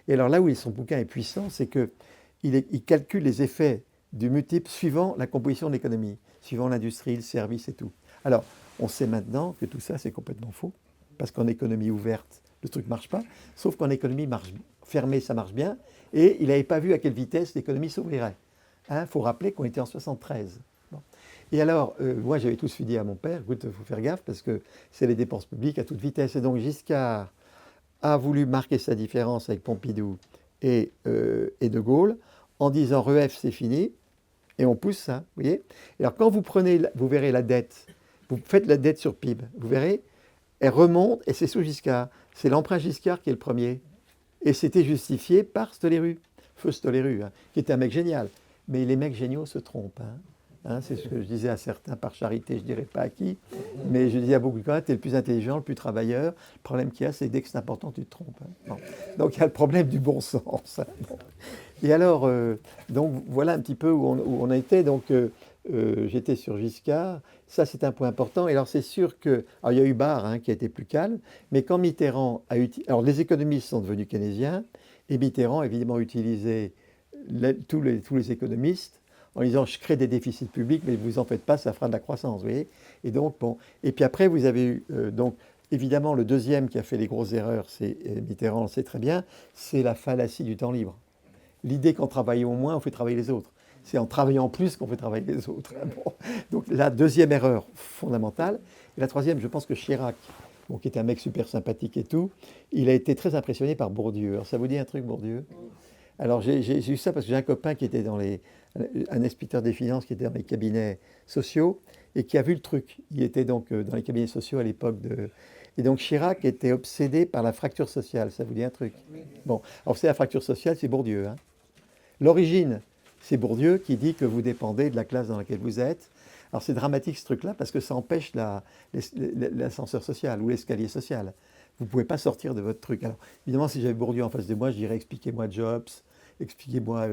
Et alors là où son bouquin est puissant, c'est qu'il calcule les effets du multiple suivant la composition de l'économie, suivant l'industrie, le service et tout. Alors, on sait maintenant que tout ça, c'est complètement faux, parce qu'en économie ouverte, le truc ne marche pas, sauf qu'en économie fermée, ça marche bien, et il n'avait pas vu à quelle vitesse l'économie s'ouvrirait. Il faut rappeler qu'on était en 73. Bon. Et alors, moi, j'avais tout de suite dit à mon père, écoute, il faut faire gaffe parce que c'est les dépenses publiques à toute vitesse. Et donc, Giscard a voulu marquer sa différence avec Pompidou et De Gaulle en disant REF, c'est fini, et on pousse ça, vous voyez. Et alors, quand vous verrez la dette, vous faites la dette sur PIB, vous verrez, elle remonte, et c'est sous Giscard. C'est l'emprunt Giscard qui est le premier. Et c'était justifié par Stoléru, feu Stoléru, hein, qui était un mec génial. Mais les mecs géniaux se trompent, hein. C'est ce que je disais à certains par charité, je ne dirais pas à qui, mais je disais à beaucoup de gens, tu es le plus intelligent, le plus travailleur. Le problème qu'il y a, c'est dès que c'est important, tu te trompes, hein. Bon. Donc il y a le problème du bon sens, hein. Bon. Et alors, donc voilà un petit peu où on était. Donc j'étais sur Giscard, ça c'est un point important. Et alors c'est sûr que, alors il y a eu Barre, hein, qui a été plus calme, mais quand Mitterrand a utilisé, alors les économistes sont devenus keynésiens, et Mitterrand évidemment a utilisé tous les économistes en disant je crée des déficits publics, mais vous en faites pas, ça fera de la croissance, vous voyez. Et donc bon, et puis après vous avez eu donc évidemment le deuxième qui a fait les grosses erreurs, c'est Mitterrand, on le sait très bien, c'est la fallacie du temps libre. L'idée qu'en travaillant moins, on fait travailler les autres. C'est en travaillant plus qu'on fait travailler les autres. Bon. Donc la deuxième erreur fondamentale. Et la troisième, je pense que Chirac, bon, qui est un mec super sympathique et tout, il a été très impressionné par Bourdieu. Alors ça vous dit un truc, Bourdieu? Alors j'ai eu ça parce que j'ai un copain qui était un inspecteur des finances qui était dans les cabinets sociaux et qui a vu le truc. Il était donc dans les cabinets sociaux à l'époque de... Et donc Chirac était obsédé par la fracture sociale. Ça vous dit un truc? Bon, alors c'est la fracture sociale, c'est Bourdieu, hein. L'origine, c'est Bourdieu qui dit que vous dépendez de la classe dans laquelle vous êtes. Alors c'est dramatique ce truc-là parce que ça empêche l'ascenseur social ou l'escalier social. Vous ne pouvez pas sortir de votre truc. Alors évidemment, si j'avais Bourdieu en face de moi, je dirais expliquez-moi Jobs, expliquez-moi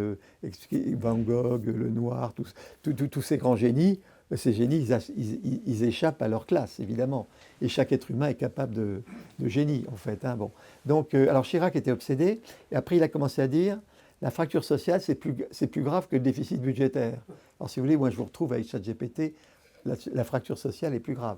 Van Gogh, Lenoir, tous ces grands génies. Ces génies, ils échappent à leur classe, évidemment. Et chaque être humain est capable de génie, en fait, hein. Bon. Donc, alors Chirac était obsédé, et après il a commencé à dire la fracture sociale, c'est plus grave que le déficit budgétaire. Alors, si vous voulez, moi, je vous retrouve avec ChatGPT, la fracture sociale est plus grave.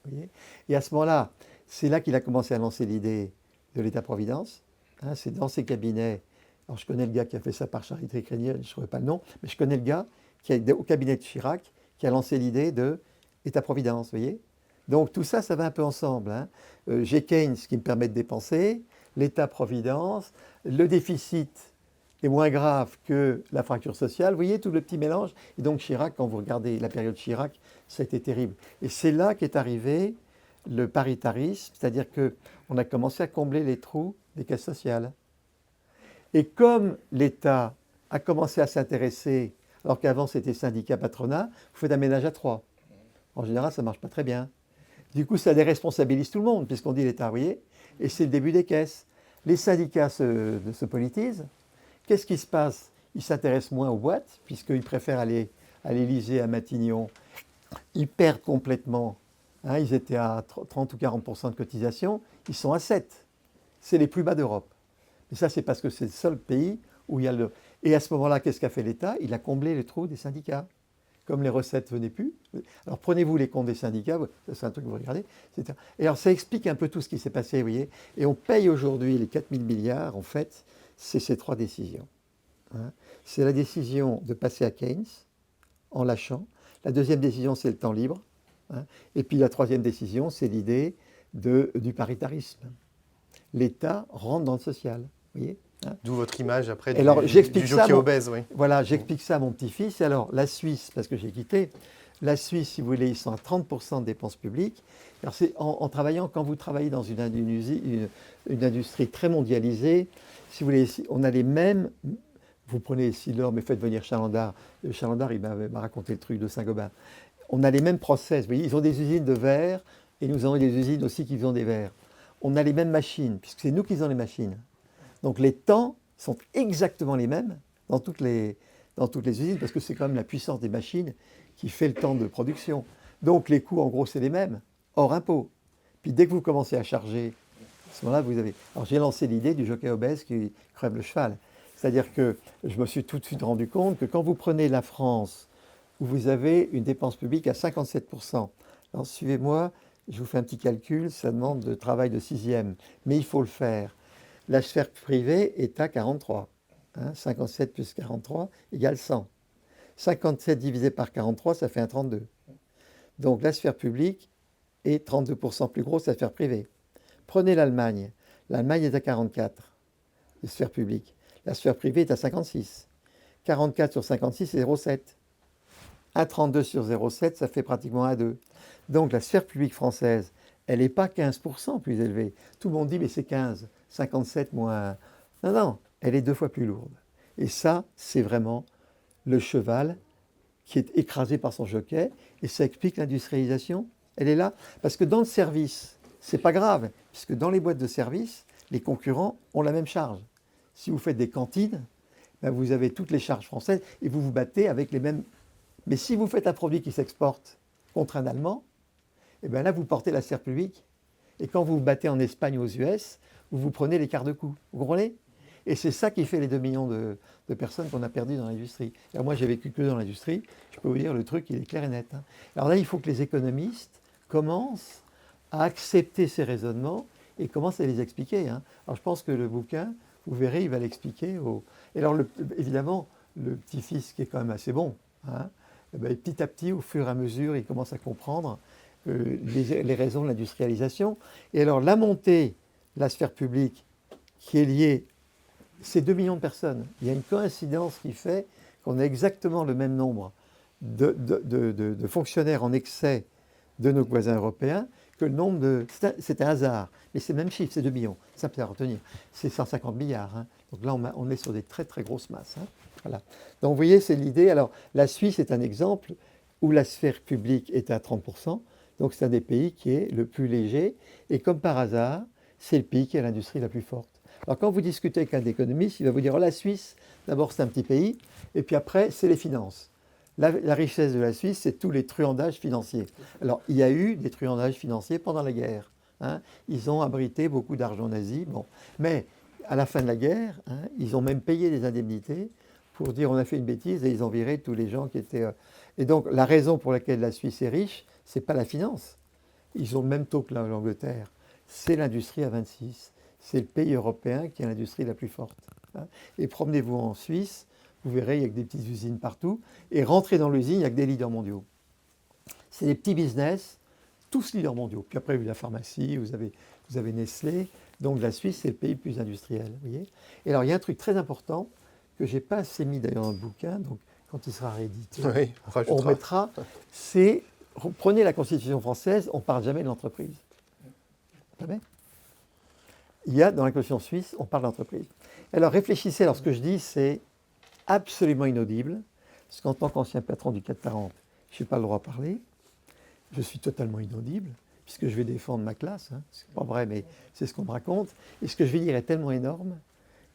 Vous voyez. Et à ce moment-là, c'est là qu'il a commencé à lancer l'idée de l'État-providence. Hein, c'est dans ses cabinets. Alors, je connais le gars qui a fait ça par charité chrétienne, je ne saurais pas le nom, mais je connais le gars qui est au cabinet de Chirac, qui a lancé l'idée de l'État-providence, vous voyez. Donc, tout ça, ça va un peu ensemble, hein. J'ai Keynes qui me permet de dépenser, l'État-providence, le déficit est moins grave que la fracture sociale. Vous voyez tout le petit mélange. Et donc Chirac, quand vous regardez la période Chirac, ça a été terrible. Et c'est là qu'est arrivé le paritarisme, c'est-à-dire qu'on a commencé à combler les trous des caisses sociales. Et comme l'État a commencé à s'intéresser, alors qu'avant c'était syndicat patronat, vous faites un ménage à trois. En général, ça ne marche pas très bien. Du coup, ça déresponsabilise tout le monde, puisqu'on dit l'État, vous voyez. Et c'est le début des caisses. Les syndicats se politisent. Qu'est-ce qui se passe? Ils s'intéressent moins aux boîtes, puisqu'ils préfèrent aller à l'Élysée, à Matignon. Ils perdent complètement. Hein, ils étaient à 30 ou 40% de cotisation. Ils sont à 7. C'est les plus bas d'Europe. Et ça, c'est parce que c'est le seul pays où il y a le... Et à ce moment-là, qu'est-ce qu'a fait l'État? Il a comblé les trous des syndicats. Comme les recettes ne venaient plus. Alors prenez-vous les comptes des syndicats, c'est un truc que vous regardez. Et alors ça explique un peu tout ce qui s'est passé, vous voyez. Et on paye aujourd'hui les 4 000 milliards, en fait, c'est ces trois décisions. Hein. C'est la décision de passer à Keynes en lâchant. La deuxième décision, c'est le temps libre. Hein. Et puis la troisième décision, c'est l'idée du paritarisme. L'État rentre dans le social. Vous voyez, hein. D'où votre image après du jockey obèse. Oui. Voilà, j'explique ça à mon petit-fils. Et alors, la Suisse, parce que j'ai quitté, La Suisse, si vous voulez, ils sont à 30% de dépenses publiques. Alors c'est en travaillant, quand vous travaillez dans une industrie très mondialisée, si vous voulez, on a les mêmes. Vous prenez Essilor, mais faites venir Chalandard. Chalandard, il m'a raconté le truc de Saint-Gobain. On a les mêmes process. Vous voyez, ils ont des usines de verre et nous avons des usines aussi qui font des verres. On a les mêmes machines, puisque c'est nous qui faisons les machines. Donc les temps sont exactement les mêmes dans toutes les usines, parce que c'est quand même la puissance des machines qui fait le temps de production. Donc les coûts, en gros, c'est les mêmes, hors impôt. Puis dès que vous commencez à charger, à ce moment-là, vous avez... Alors j'ai lancé l'idée du jockey obèse qui crève le cheval. C'est-à-dire que je me suis tout de suite rendu compte que quand vous prenez la France, où vous avez une dépense publique à 57%, alors suivez-moi, je vous fais un petit calcul, ça demande de travail de sixième, mais il faut le faire. La sphère privée est à 43. 57 plus 43 égale 100. 57 divisé par 43, ça fait un 32. Donc la sphère publique est 32% plus grosse que la sphère privée. Prenez l'Allemagne. L'Allemagne est à 44, la sphère publique. La sphère privée est à 56. 44 sur 56, c'est 0,7. 1,32 sur 0,7, ça fait pratiquement 1,2. Donc la sphère publique française, elle n'est pas 15% plus élevée. Tout le monde dit, mais c'est 15, 57 moins 1. Non, non, elle est 2 fois plus lourde. Et ça, c'est vraiment le cheval qui est écrasé par son jockey. Et ça explique l'industrialisation. Elle est là. Parce que dans le service, c'est pas grave, puisque dans les boîtes de service, les concurrents ont la même charge. Si vous faites des cantines, ben vous avez toutes les charges françaises et vous vous battez avec les mêmes. Mais si vous faites un produit qui s'exporte contre un Allemand, et bien là, vous portez la sphère publique. Et quand vous vous battez en Espagne ou aux US, vous vous prenez les quarts de coup. Vous comprenez? Et c'est ça qui fait les 2 millions de personnes qu'on a perdues dans l'industrie. Alors moi, j'ai vécu que dans l'industrie. Je peux vous dire, le truc, il est clair et net. Alors là, il faut que les économistes commencent à accepter ces raisonnements et commencent à les expliquer. Alors je pense que le bouquin, vous verrez, il va l'expliquer. Et alors, évidemment, le petit-fils, qui est quand même assez bon, petit à petit, au fur et à mesure, il commence à comprendre les raisons de l'industrialisation. Et alors, la montée de la sphère publique qui est liée, c'est 2 millions de personnes. Il y a une coïncidence qui fait qu'on a exactement le même nombre de fonctionnaires en excès de nos voisins européens que le nombre de... C'est un hasard, mais c'est le même chiffre, c'est 2 millions. Ça peut à retenir. C'est 150 milliards. Donc là, on est sur des très très grosses masses. Voilà. Donc vous voyez, c'est l'idée. Alors la Suisse est un exemple où la sphère publique est à 30%. Donc c'est un des pays qui est le plus léger. Et comme par hasard, c'est le pays qui a l'industrie la plus forte. Alors quand vous discutez avec un économiste, il va vous dire, oh, la Suisse, d'abord c'est un petit pays, et puis après c'est les finances. La richesse de la Suisse, c'est tous les truandages financiers. Alors il y a eu des truandages financiers pendant la guerre. Ils ont abrité beaucoup d'argent nazi. Bon. Mais à la fin de la guerre, ils ont même payé des indemnités pour dire on a fait une bêtise et ils ont viré tous les gens qui étaient... Et donc la raison pour laquelle la Suisse est riche, ce n'est pas la finance. Ils ont le même taux que l'Angleterre. C'est l'industrie à 26. C'est le pays européen qui a l'industrie la plus forte. Et promenez-vous en Suisse, vous verrez, il y a que des petites usines partout. Et rentrez dans l'usine, il n'y a que des leaders mondiaux. C'est des petits business, tous leaders mondiaux. Puis après, vous avez la pharmacie, vous avez Nestlé. Donc la Suisse, c'est le pays le plus industriel. Vous voyez. Et alors, il y a un truc très important que je n'ai pas assez mis d'ailleurs dans le bouquin. Donc, quand il sera réédité, oui, on remettra. C'est, prenez la Constitution française, on ne parle jamais de l'entreprise. Jamais. Il y a, dans la Constitution suisse, on parle d'entreprise. Alors réfléchissez, alors ce que je dis, c'est absolument inaudible, parce qu'en tant qu'ancien patron du 440, je n'ai pas le droit de parler, je suis totalement inaudible, puisque je vais défendre ma classe, c'est pas vrai, mais c'est ce qu'on me raconte, et ce que je vais dire est tellement énorme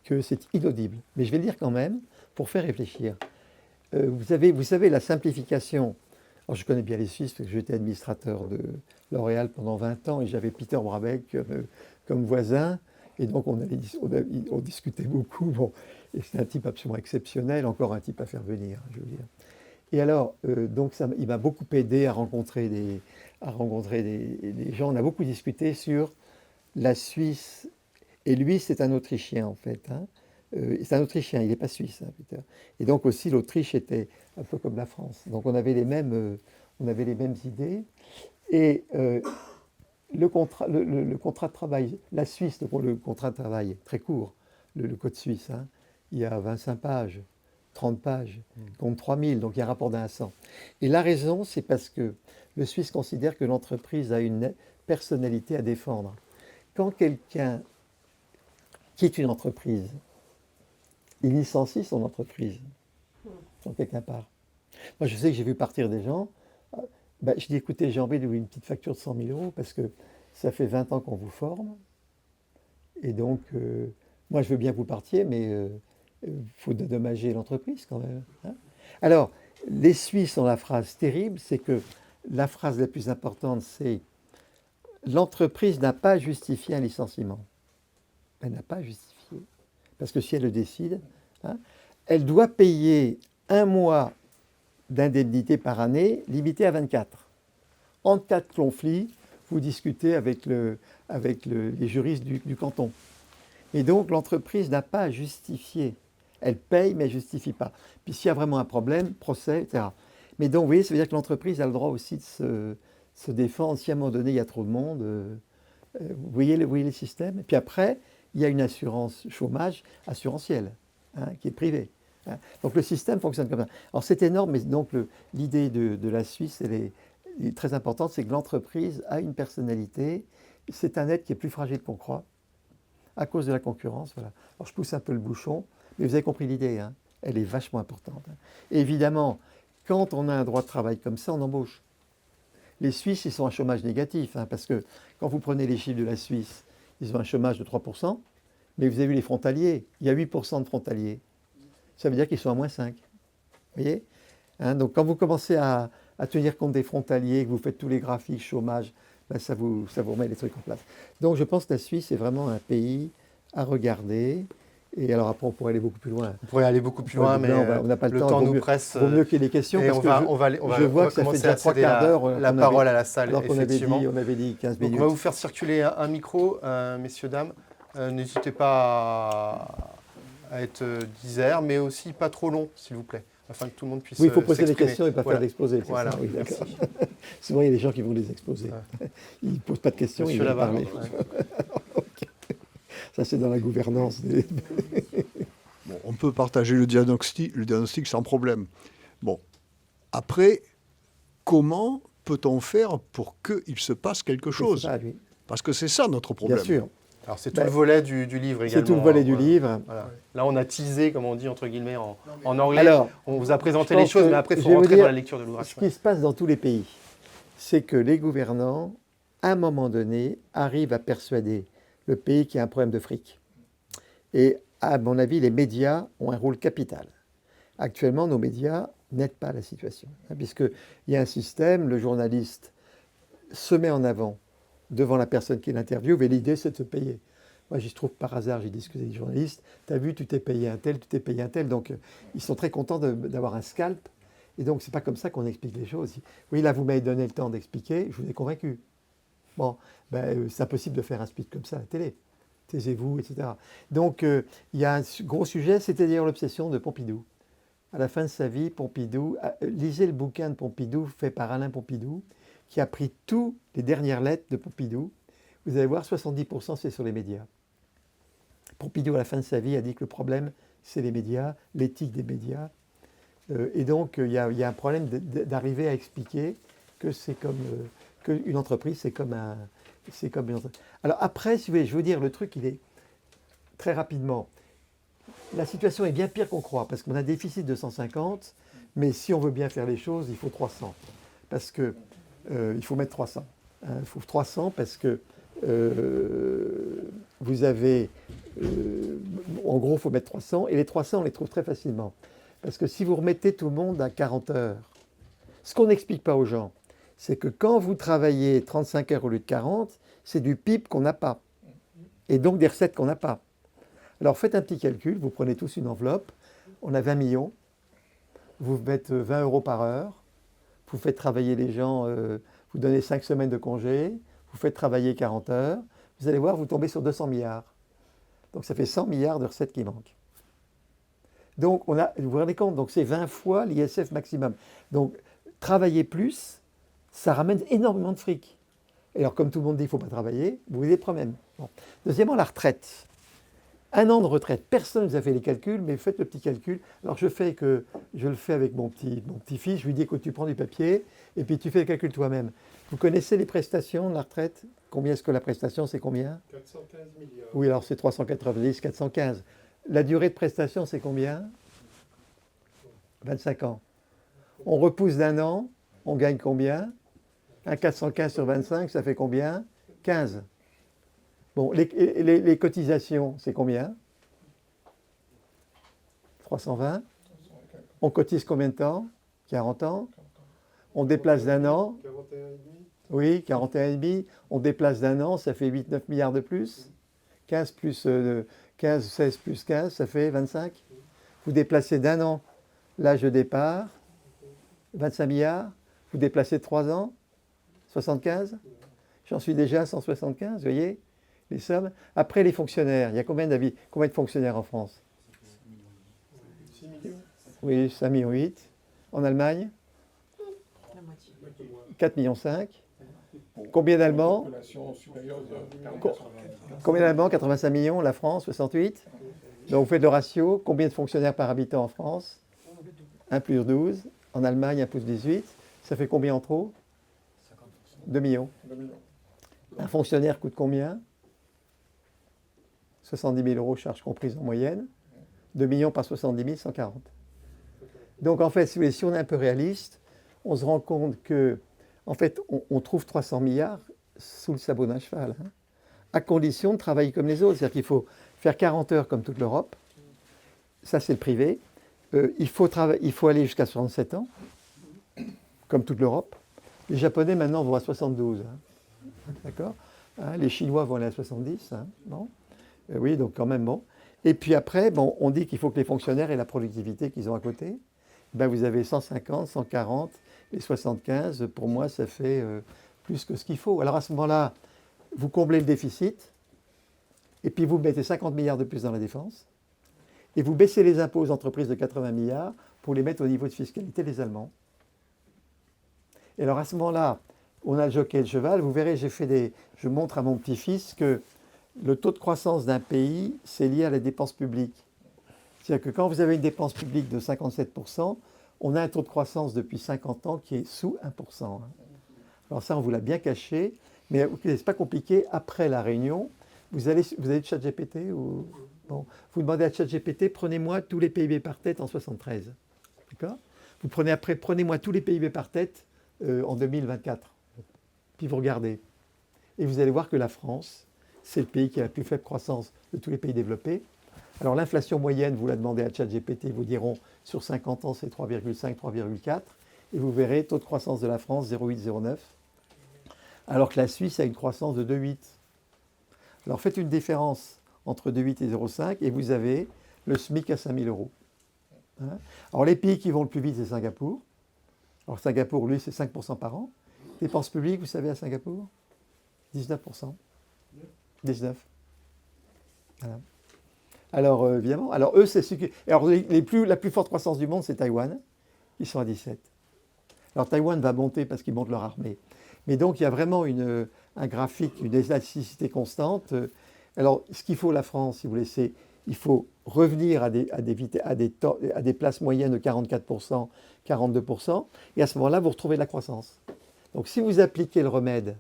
que c'est inaudible. Mais je vais le dire quand même, pour faire réfléchir. Vous savez, la simplification, alors je connais bien les Suisses, parce que j'étais administrateur de L'Oréal pendant 20 ans, et j'avais Peter Brabeck comme voisin, et donc on discutait beaucoup. Bon, et c'est un type absolument exceptionnel, encore un type à faire venir, je veux dire. Et alors, donc il m'a beaucoup aidé à rencontrer des gens. On a beaucoup discuté sur la Suisse. Et lui, c'est un Autrichien en fait. C'est un Autrichien, il n'est pas suisse, Peter. Et donc aussi, l'Autriche était un peu comme la France. Donc on avait les mêmes idées. Et le contrat de travail, la Suisse, le contrat de travail est très court, le code suisse, il y a 25 pages. 30 pages, contre 3000, donc il y a un rapport d'1 à 100. Et la raison, c'est parce que le Suisse considère que l'entreprise a une personnalité à défendre. Quand quelqu'un quitte une entreprise, il licencie son entreprise quand quelqu'un part. Moi, je sais que j'ai vu partir des gens. Je dis, écoutez, j'ai envie de vous une petite facture de 100 000 euros parce que ça fait 20 ans qu'on vous forme. Et donc, moi, je veux bien que vous partiez, mais il faut dédommager l'entreprise quand même. Hein. Alors, les Suisses ont la phrase terrible, c'est que la phrase la plus importante, c'est l'entreprise n'a pas justifié un licenciement. Elle n'a pas justifié. Parce que si elle le décide, hein, elle doit payer 1 mois d'indemnité par année, limité à 24. En cas de conflit, vous discutez avec les juristes du canton. Et donc, l'entreprise n'a pas à justifier. Elle paye, mais elle ne justifie pas. Puis s'il y a vraiment un problème, procès, etc. Mais donc, vous voyez, ça veut dire que l'entreprise a le droit aussi de se défendre. Si à un moment donné, il y a trop de monde, vous voyez les systèmes. Et puis après, il y a une assurance chômage assurantielle, hein, qui est privée. Hein. Donc le système fonctionne comme ça. Alors c'est énorme, mais donc l'idée de la Suisse, elle est très importante, c'est que l'entreprise a une personnalité. C'est un être qui est plus fragile qu'on croit, à cause de la concurrence. Voilà. Alors je pousse un peu le bouchon, mais vous avez compris l'idée, hein. Elle est vachement importante. Hein. Et évidemment, quand on a un droit de travail comme ça, on embauche. Les Suisses, ils sont à chômage négatif, hein, parce que quand vous prenez les chiffres de la Suisse, ils ont un chômage de 3%, mais vous avez vu les frontaliers, il y a 8% de frontaliers. Ça veut dire qu'ils sont à -5. Vous voyez, hein, donc quand vous commencez à tenir compte des frontaliers, que vous faites tous les graphiques chômage, ben ça vous remet les trucs en place. Donc je pense que la Suisse est vraiment un pays à regarder. Et alors après, on pourrait aller beaucoup plus loin. On pourrait aller beaucoup plus loin, mais on n'a pas le temps nous presse. Il vaut mieux qu'il y ait des questions, et parce que je vois que ça fait déjà 3 quarts d'heure. La parole à la salle, alors qu'on effectivement. on avait dit 15 minutes. Donc on va vous faire circuler un micro, messieurs, dames. N'hésitez pas à être disert, mais aussi pas trop long, s'il vous plaît, afin que tout le monde puisse Oui, il faut poser des s'exprimer. questions et pas faire d'exposés. Voilà, ça, oui, merci. Souvent, il y a des gens qui vont les exposer. Ouais. Ils ne posent pas de questions, Monsieur ils veulent Lavarre, parler. ouais. Ça, c'est dans la gouvernance. Bon, on peut partager le diagnostic sans problème. Bon, après, comment peut-on faire pour qu'il se passe quelque chose? Parce que c'est ça notre problème. Bien sûr. Alors c'est tout le volet du livre également. C'est tout le volet du livre. Voilà. Là, on a teasé, comme on dit, entre guillemets, en anglais. Alors, on vous a présenté les choses, mais après, il faut rentrer dans la lecture de l'ouvrage. Ce qui se passe dans tous les pays, c'est que les gouvernants, à un moment donné, arrivent à persuader le pays qui a un problème de fric. Et à mon avis, les médias ont un rôle capital. Actuellement, nos médias n'aident pas la situation, hein, puisqu'il y a un système, le journaliste se met en avant devant la personne qui l'interviewe, et l'idée, c'est de se payer. Moi, j'y trouve par hasard, j'ai discuté avec des journalistes, tu as vu, tu t'es payé un tel, tu t'es payé un tel, donc ils sont très contents d'avoir un scalp, et donc c'est pas comme ça qu'on explique les choses. Oui, là, vous m'avez donné le temps d'expliquer, je vous ai convaincu. Bon, c'est impossible de faire un speech comme ça à la télé. Taisez-vous, etc. Donc, il y a un gros sujet, c'était d'ailleurs l'obsession de Pompidou. À la fin de sa vie, Pompidou, lisez le bouquin de Pompidou fait par Alain Pompidou, qui a pris toutes les dernières lettres de Pompidou. Vous allez voir, 70% c'est sur les médias. Pompidou, à la fin de sa vie, a dit que le problème, c'est les médias, l'éthique des médias. Et donc, il y a un problème d'arriver à expliquer que c'est comme qu'une entreprise, c'est comme une entreprise. Alors après, si vous voulez, je veux dire, le truc, il est très rapidement. La situation est bien pire qu'on croit, parce qu'on a un déficit de 150, mais si on veut bien faire les choses, il faut 300. Parce que il faut mettre 300. Hein, il faut 300 parce que vous avez... en gros, il faut mettre 300, et les 300, on les trouve très facilement. Parce que si vous remettez tout le monde à 40 heures, ce qu'on n'explique pas aux gens, c'est que quand vous travaillez 35 heures au lieu de 40, c'est du PIB qu'on n'a pas. Et donc des recettes qu'on n'a pas. Alors faites un petit calcul, vous prenez tous une enveloppe, on a 20 millions, vous mettez 20 euros par heure, vous faites travailler les gens, vous donnez 5 semaines de congé, vous faites travailler 40 heures, vous allez voir, vous tombez sur 200 milliards. Donc ça fait 100 milliards de recettes qui manquent. Donc vous vous rendez compte, donc c'est 20 fois l'ISF maximum. Donc travailler plus, ça ramène énormément de fric. Et alors comme tout le monde dit qu'il ne faut pas travailler, vous avez des problèmes. Bon. Deuxièmement, la retraite. Un an de retraite. Personne ne vous a fait les calculs, mais faites le petit calcul. Alors je le fais avec mon petit-fils. Je lui dis, écoute, tu prends du papier et puis tu fais le calcul toi-même. Vous connaissez les prestations de la retraite? Combien est-ce que la prestation, c'est combien? 415 milliards. Oui, alors c'est 390, 415. La durée de prestation, c'est combien? 25 ans. On repousse d'un an, on gagne combien? Un 415 sur 25, ça fait combien? 15. Bon, les cotisations, c'est combien? 320. On cotise combien de temps? 40 ans. On déplace d'un an? 41,5. Oui, 41,5. On déplace d'un an, ça fait 8-9 milliards de plus. 15 plus 15, 16 plus 15, ça fait 25. Vous déplacez d'un an l'âge de départ, 25 milliards. Vous déplacez de 3 ans, 75. J'en suis déjà à 175, vous voyez les sommes. Après, les fonctionnaires, il y a combien de fonctionnaires en France? 6 millions. Oui, 5,8 millions. En Allemagne? 4,5 millions. Combien d'Allemands? Population supérieure de Co- Combien d'Allemands? 85 millions. La France, 68. Donc vous faites le ratio. Combien de fonctionnaires par habitant en France? 1 plus 12. En Allemagne, 1 plus 18. Ça fait combien en trop? 2 millions. 2 millions. Un fonctionnaire coûte combien? 70 000 euros, charges comprises en moyenne. 2 millions par 70 000, 140. Donc en fait, si on est un peu réaliste, on se rend compte que, en fait, on trouve 300 milliards sous le sabot d'un cheval, hein, à condition de travailler comme les autres. C'est-à-dire qu'il faut faire 40 heures comme toute l'Europe. Ça, c'est le privé. Il faut aller jusqu'à 67 ans, comme toute l'Europe. Les Japonais, maintenant, vont à 72. Hein. D'accord, hein, les Chinois vont aller à 70. Hein, bon. Oui, donc quand même, bon. Et puis après, bon, on dit qu'il faut que les fonctionnaires aient la productivité qu'ils ont à côté. Ben, vous avez 150, 140 et 75. Pour moi, ça fait plus que ce qu'il faut. Alors à ce moment-là, vous comblez le déficit et puis vous mettez 50 milliards de plus dans la défense et vous baissez les impôts aux entreprises de 80 milliards pour les mettre au niveau de fiscalité des Allemands. Et alors à ce moment-là, on a le jockey et le cheval. Vous verrez, je montre à mon petit-fils que le taux de croissance d'un pays, c'est lié à la dépense publique. C'est-à-dire que quand vous avez une dépense publique de 57%, on a un taux de croissance depuis 50 ans qui est sous 1%. Hein. Alors ça, on vous l'a bien caché, mais ce n'est pas compliqué. Après la réunion, vous avez ChatGPT ou bon, vous demandez à ChatGPT, prenez-moi tous les PIB par tête en 73. D'accord? Prenez-moi tous les PIB par tête en 2024. Puis vous regardez. Et vous allez voir que la France, c'est le pays qui a la plus faible croissance de tous les pays développés. Alors l'inflation moyenne, vous la demandez à ChatGPT, ils vous diront sur 50 ans c'est 3,5, 3,4. Et vous verrez, taux de croissance de la France, 0,8, 0,9. Alors que la Suisse a une croissance de 2,8. Alors faites une différence entre 2,8 et 0,5 et vous avez le SMIC à 5 000 euros. Hein? Alors les pays qui vont le plus vite, c'est Singapour. Alors Singapour, lui, c'est 5% par an. Dépenses publiques, vous savez, à Singapour 19%. 19. Voilà. Alors, évidemment, alors eux, c'est ce qui... Alors, la plus forte croissance du monde, c'est Taïwan. Ils sont à 17. Alors, Taïwan va monter parce qu'ils montent leur armée. Mais donc, il y a vraiment un graphique, une élasticité constante. Alors, ce qu'il faut, la France, si vous voulez, c'est il faut revenir à des places moyennes de 44%, 42%. Et à ce moment-là, vous retrouvez de la croissance. Donc, si vous appliquez le remède,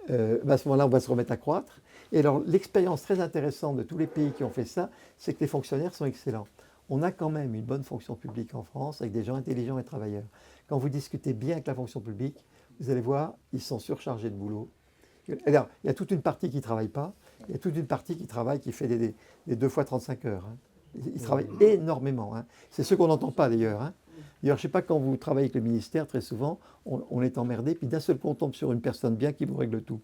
à ce moment-là, on va se remettre à croître. Et alors, l'expérience très intéressante de tous les pays qui ont fait ça, c'est que les fonctionnaires sont excellents. On a quand même une bonne fonction publique en France, avec des gens intelligents et travailleurs. Quand vous discutez bien avec la fonction publique, vous allez voir, ils sont surchargés de boulot. Alors, il y a toute une partie qui ne travaille pas, il y a toute une partie qui travaille, qui fait des 2 fois 35 heures. Hein. Ils travaillent énormément. Hein. C'est ce qu'on n'entend pas d'ailleurs. Hein. D'ailleurs, je ne sais pas, quand vous travaillez avec le ministère, très souvent, on est emmerdé, puis d'un seul coup, on tombe sur une personne bien qui vous règle tout.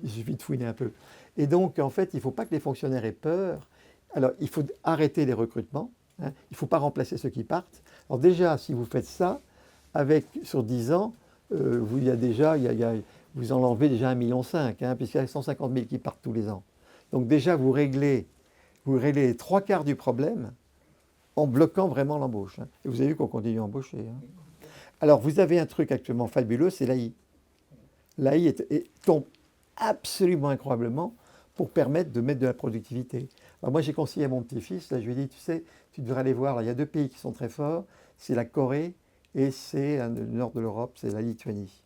Il suffit de fouiner un peu. Et donc, en fait, il ne faut pas que les fonctionnaires aient peur. Alors, il faut arrêter les recrutements. Hein. Il ne faut pas remplacer ceux qui partent. Alors déjà, si vous faites ça, sur 10 ans, vous en enlevez déjà 1,5 million, hein, puisqu'il y a 150 000 qui partent tous les ans. Donc déjà, vous réglez les 3 quarts du problème en bloquant vraiment l'embauche. Hein. Et vous avez vu qu'on continue à embaucher. Hein. Alors, vous avez un truc actuellement fabuleux, c'est l'AI. L'AI tombe absolument incroyablement pour permettre de mettre de la productivité. Alors moi, j'ai conseillé à mon petit-fils, là, je lui ai dit, tu sais, tu devrais aller voir, là, il y a 2 pays qui sont très forts, c'est la Corée et c'est le nord de l'Europe, c'est la Lituanie.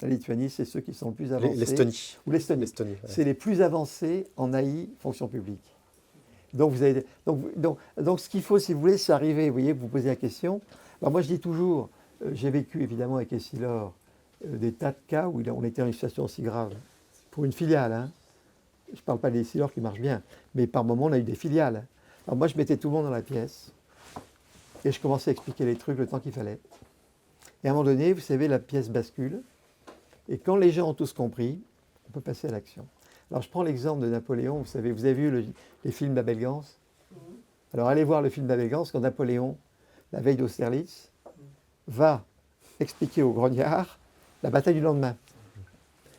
La Lituanie, c'est ceux qui sont le plus avancés. L'Estonie. Ou l'Estonie. Ouais. C'est les plus avancés en AI, fonction publique. Donc, donc ce qu'il faut, si vous voulez, c'est arriver, vous voyez, vous posez la question. Alors moi, je dis toujours, j'ai vécu évidemment avec Essilor des tas de cas où on était dans une situation aussi grave. Pour une filiale, hein. Je ne parle pas des Essilor qui marchent bien, mais par moment, on a eu des filiales. Alors moi, je mettais tout le monde dans la pièce et je commençais à expliquer les trucs le temps qu'il fallait. Et à un moment donné, vous savez, la pièce bascule. Et quand les gens ont tous compris, on peut passer à l'action. Alors je prends l'exemple de Napoléon. Vous savez, vous avez vu les films d'Abel Gance? Alors allez voir le film d'Abel Gance quand Napoléon, la veille d'Austerlitz, va expliquer aux grognards la bataille du lendemain.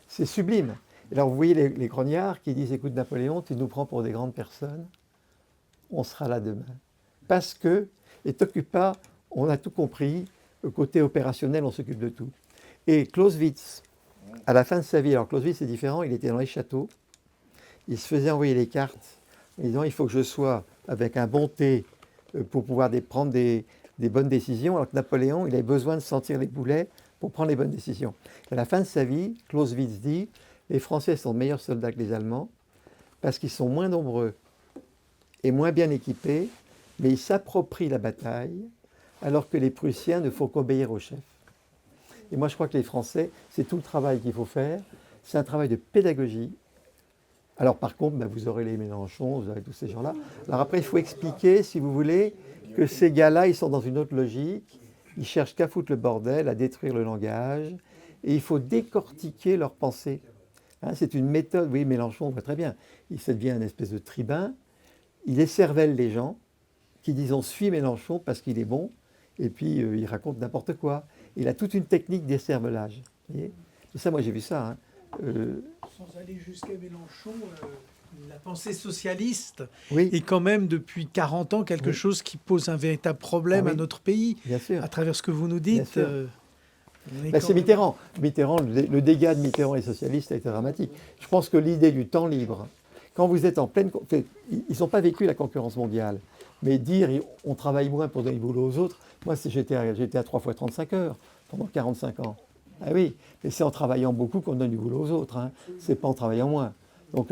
C'est sublime. Et alors vous voyez les grognards qui disent, écoute Napoléon, tu nous prends pour des grandes personnes, on sera là demain. Parce que, et t'occupe pas, on a tout compris, le côté opérationnel, on s'occupe de tout. Et Clausewitz, à la fin de sa vie, alors Clausewitz c'est différent, il était dans les châteaux, il se faisait envoyer les cartes, en disant il faut que je sois avec un bon thé pour pouvoir prendre des bonnes décisions, alors que Napoléon, il avait besoin de sentir les boulets pour prendre les bonnes décisions. Et à la fin de sa vie, Clausewitz dit, les Français sont meilleurs soldats que les Allemands, parce qu'ils sont moins nombreux et moins bien équipés, mais ils s'approprient la bataille, alors que les Prussiens ne font qu'obéir au chef. Et moi, je crois que les Français, c'est tout le travail qu'il faut faire. C'est un travail de pédagogie. Alors, par contre, vous aurez les Mélenchon, vous aurez tous ces gens-là. Alors après, il faut expliquer, si vous voulez, que ces gars-là, ils sont dans une autre logique. Ils cherchent qu'à foutre le bordel, à détruire le langage. Et il faut décortiquer leurs pensées. Hein, c'est une méthode. Oui, Mélenchon, on voit très bien. Ça devient une espèce de tribun. Il écervelle les gens qui disent on suit Mélenchon parce qu'il est bon. Et puis, il raconte n'importe quoi. Il a toute une technique d'écervelage. Et ça, moi, j'ai vu ça. Hein. Sans aller jusqu'à Mélenchon, la pensée socialiste Oui. est quand même, depuis 40 ans, quelque chose qui pose un véritable problème à notre pays. Bien sûr. À travers ce que vous nous dites. C'est Mitterrand. Le dégât de Mitterrand et les socialistes a été dramatique. Je pense que l'idée du temps libre, quand vous êtes en pleine... Ils n'ont pas vécu la concurrence mondiale. Mais dire on travaille moins pour donner du boulot aux autres, moi j'étais à 3 fois 35 heures pendant 45 ans. Ah oui, mais c'est en travaillant beaucoup qu'on donne du boulot aux autres, hein. C'est pas en travaillant moins. Donc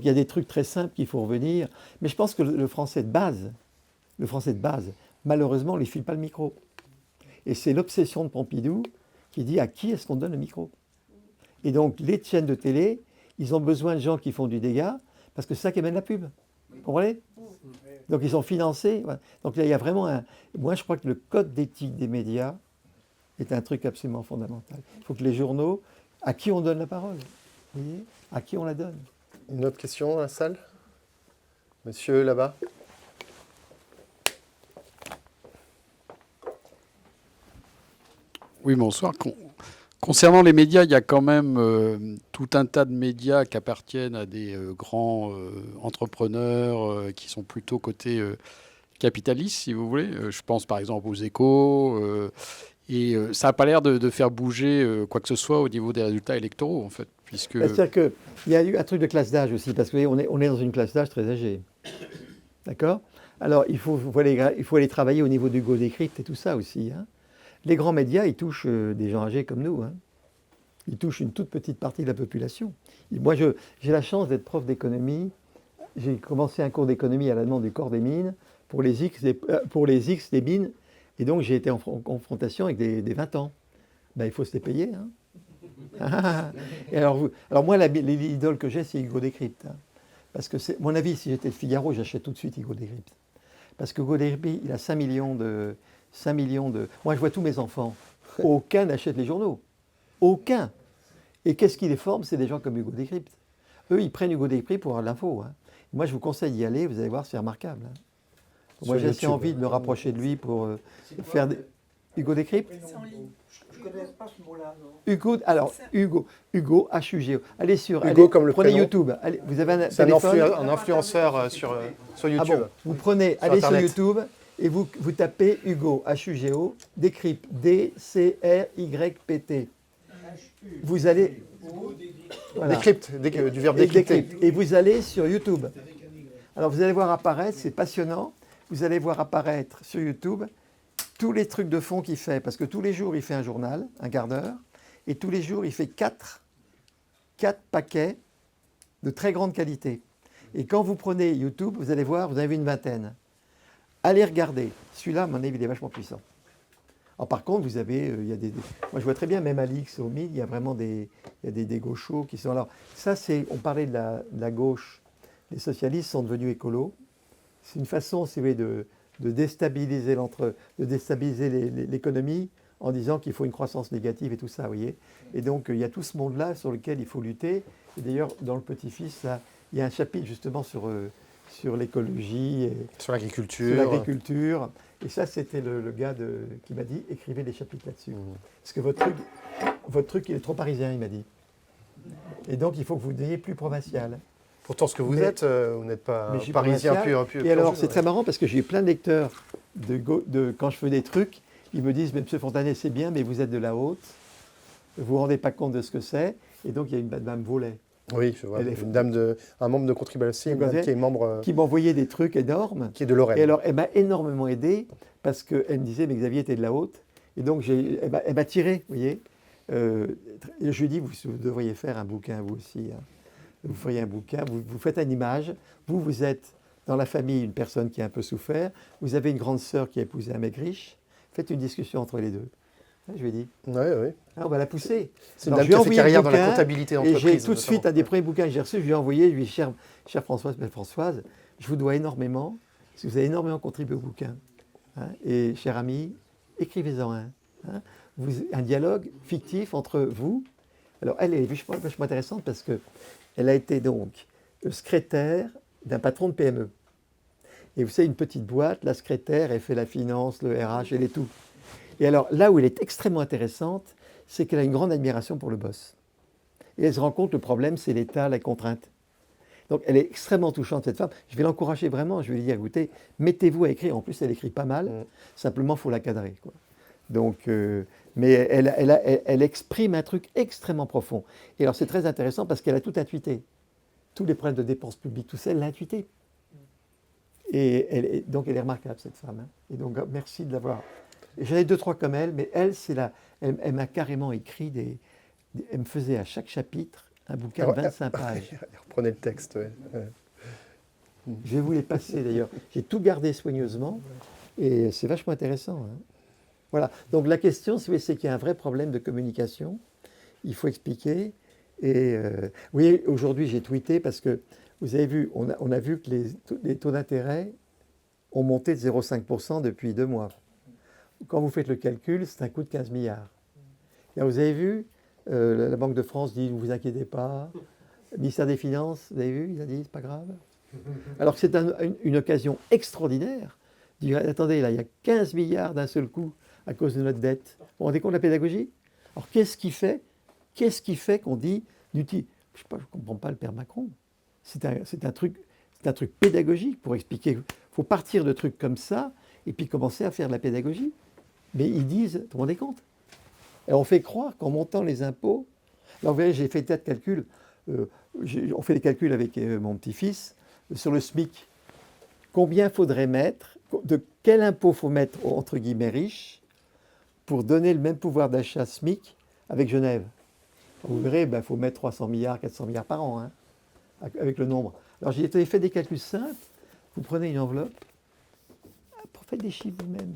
il y a des trucs très simples qu'il faut revenir. Mais je pense que le français de base, malheureusement, on ne lui file pas le micro. Et c'est l'obsession de Pompidou qui dit à qui est-ce qu'on donne le micro. Et donc les chaînes de télé, ils ont besoin de gens qui font du dégât, parce que c'est ça qui amène la pub. Vous comprenez ? Donc ils sont financés. Voilà. Donc là, il y a vraiment un... Moi, je crois que le code d'éthique des médias est un truc absolument fondamental. Il faut que les journaux, à qui on donne la parole, vous voyez, à qui on la donne. Une autre question dans la salle? Monsieur, là-bas. Oui, bonsoir. Concernant les médias, il y a quand même tout un tas de médias qui appartiennent à des grands entrepreneurs qui sont plutôt côté capitaliste, si vous voulez. Je pense par exemple aux Échos. Et ça n'a pas l'air de faire bouger quoi que ce soit au niveau des résultats électoraux, en fait. C'est-à-dire qu'il y a eu un truc de classe d'âge aussi, parce qu'on est dans une classe d'âge très âgée. D'accord? Alors, il faut aller travailler au niveau du Go Decrypt et tout ça aussi. Hein. Les grands médias, ils touchent des gens âgés comme nous. Hein. Ils touchent une toute petite partie de la population. Et moi, j'ai la chance d'être prof d'économie. J'ai commencé un cours d'économie à la demande du corps des mines pour les X des mines. Et donc, j'ai été en confrontation avec des 20 ans. Ben, il faut se les payer. Hein. Et alors moi, l'idole que j'ai, c'est Hugo Décrypte. Hein. Parce que, mon avis, si j'étais le Figaro, j'achète tout de suite Hugo Décrypte. Parce que Hugo Décrypte, il a 5 millions de... Moi, je vois tous mes enfants. Aucun n'achète les journaux. Aucun. Et qu'est-ce qui les forme? C'est des gens comme Hugo Décrypte. Eux, ils prennent Hugo Décrypte pour avoir de l'info. Hein. Moi, je vous conseille d'y aller. Vous allez voir, c'est remarquable. Hein. Moi, j'ai assez envie de me rapprocher de lui pour faire des... Hugo Décrypte? Je ne connais pas ce mot-là, non. Hugo, H-U-G-O. Allez sur... Hugo allez, comme le prenez prénom. YouTube. Allez, vous avez un C'est téléphone. un influenceur sur YouTube. Ah bon, vous prenez, allez sur Internet. YouTube et vous tapez Hugo, H-U-G-O, Décrypte, D-C-R-Y-P-T. Vous allez... Voilà. Décrypte, du verbe Et décrypter. décrypte. Et vous allez sur YouTube. Alors vous allez voir apparaître, c'est passionnant, vous allez voir apparaître sur YouTube tous les trucs de fond qu'il fait. Parce que tous les jours, il fait un journal, un quart d'heure, et tous les jours, il fait 4 paquets de très grande qualité. Et quand vous prenez YouTube, vous allez voir, vous avez une vingtaine. Allez regarder. Celui-là, à mon avis, il est vachement puissant. Alors, par contre, vous avez, il y a moi je vois très bien, même à l'X, au MID, il y a vraiment des gauchos qui sont... Alors, ça, on parlait de la gauche, les socialistes sont devenus écolos. C'est une façon, si vous voulez, de déstabiliser l'économie en disant qu'il faut une croissance négative et tout ça, vous voyez. Et donc, il y a tout ce monde-là sur lequel il faut lutter. Et d'ailleurs, dans le Petit-Fils, là, il y a un chapitre justement sur l'écologie et Sur l'agriculture. sur l'agriculture. Et ça, c'était le gars qui m'a dit, écrivez des chapitres là-dessus. Parce que votre truc, il est trop parisien, il m'a dit. Et donc, il faut que vous deveniez plus provincial. Pourtant, ce que vous n'êtes pas Mais je suis parisien provincial. pur. Et alors, c'est très marrant parce que j'ai eu plein de lecteurs quand je fais des trucs, ils me disent, mais M. Fontanet, c'est bien, mais vous êtes de la haute, vous ne vous rendez pas compte de ce que c'est. Et donc, il y a une madame Volet. Oui, je vois. Un membre de Contribution qui est membre. Qui m'envoyait des trucs énormes. Qui est de Lorraine. Et alors, elle m'a énormément aidé parce qu'elle me disait, mais Xavier était de la haute. Et donc, elle m'a tiré, vous voyez. Et je lui ai dit, vous devriez faire un bouquin, vous aussi. Hein. Vous feriez un bouquin, vous faites une image. Vous êtes dans la famille une personne qui a un peu souffert. Vous avez une grande sœur qui a épousé un mec riche. Faites une discussion entre les deux. Je lui ai dit. Oui, oui. Ah, on va la pousser. C'est une dame qui a fait carrière dans la comptabilité d'entreprise. Et j'ai tout de suite, un des premiers bouquins que j'ai reçu, je lui ai envoyé, je lui ai dit, chère Françoise, belle Françoise, je vous dois énormément, parce que vous avez énormément contribué au bouquin. Hein, et cher ami, écrivez-en un. Hein, un dialogue fictif entre vous. Alors, elle est vachement intéressante parce qu'elle a été donc secrétaire d'un patron de PME. Et vous savez, une petite boîte, la secrétaire, elle fait la finance, le RH, elle est tout. Et alors, là où elle est extrêmement intéressante, c'est qu'elle a une grande admiration pour le boss. Et elle se rend compte que le problème, c'est l'État, la contrainte. Donc, elle est extrêmement touchante, cette femme. Je vais l'encourager vraiment. Je vais lui dire, écoutez, mettez-vous à écrire. En plus, elle écrit pas mal. Simplement, il faut la cadrer, quoi. Donc, mais elle exprime un truc extrêmement profond. Et alors, c'est très intéressant parce qu'elle a tout intuité. Tous les problèmes de dépenses publiques, tout ça, elle l'a intuité. Et donc, elle est remarquable, cette femme. Hein. Et donc, merci de l'avoir. J'en ai 2-3 comme elle, mais elle, elle m'a carrément écrit elle me faisait à chaque chapitre un bouquin de 25 pages. Reprenez le texte, ouais. Je vais vous les passer d'ailleurs. J'ai tout gardé soigneusement et c'est vachement intéressant. Hein. Voilà. Donc la question, c'est qu'il y a un vrai problème de communication. Il faut expliquer. Et oui, aujourd'hui, j'ai tweeté parce que vous avez vu, on a vu que les taux d'intérêt ont monté de 0,5% depuis 2 mois. Quand vous faites le calcul, c'est un coût de 15 milliards. Et vous avez vu, la Banque de France dit, ne vous inquiétez pas. Le ministère des Finances, vous avez vu, il a dit, c'est pas grave. Alors que c'est une occasion extraordinaire. De dire, attendez, là, il y a 15 milliards d'un seul coup à cause de notre dette. Vous vous rendez compte de la pédagogie? Alors qu'est-ce qui fait qu'on dit, je ne comprends pas le père Macron. C'est un truc pédagogique pour expliquer. Il faut partir de trucs comme ça et puis commencer à faire de la pédagogie. Mais ils disent, vous vous rendez compte? Et on fait croire qu'en montant les impôts, alors vous voyez, j'ai fait tas de calculs, on fait des calculs avec mon petit-fils sur le SMIC. Combien faudrait mettre, de quel impôt faut mettre entre guillemets riches pour donner le même pouvoir d'achat SMIC avec Genève? Vous verrez, il faut mettre 300 milliards, 400 milliards par an, hein, avec le nombre. Alors j'ai fait des calculs simples, vous prenez une enveloppe, faites des chiffres vous-même,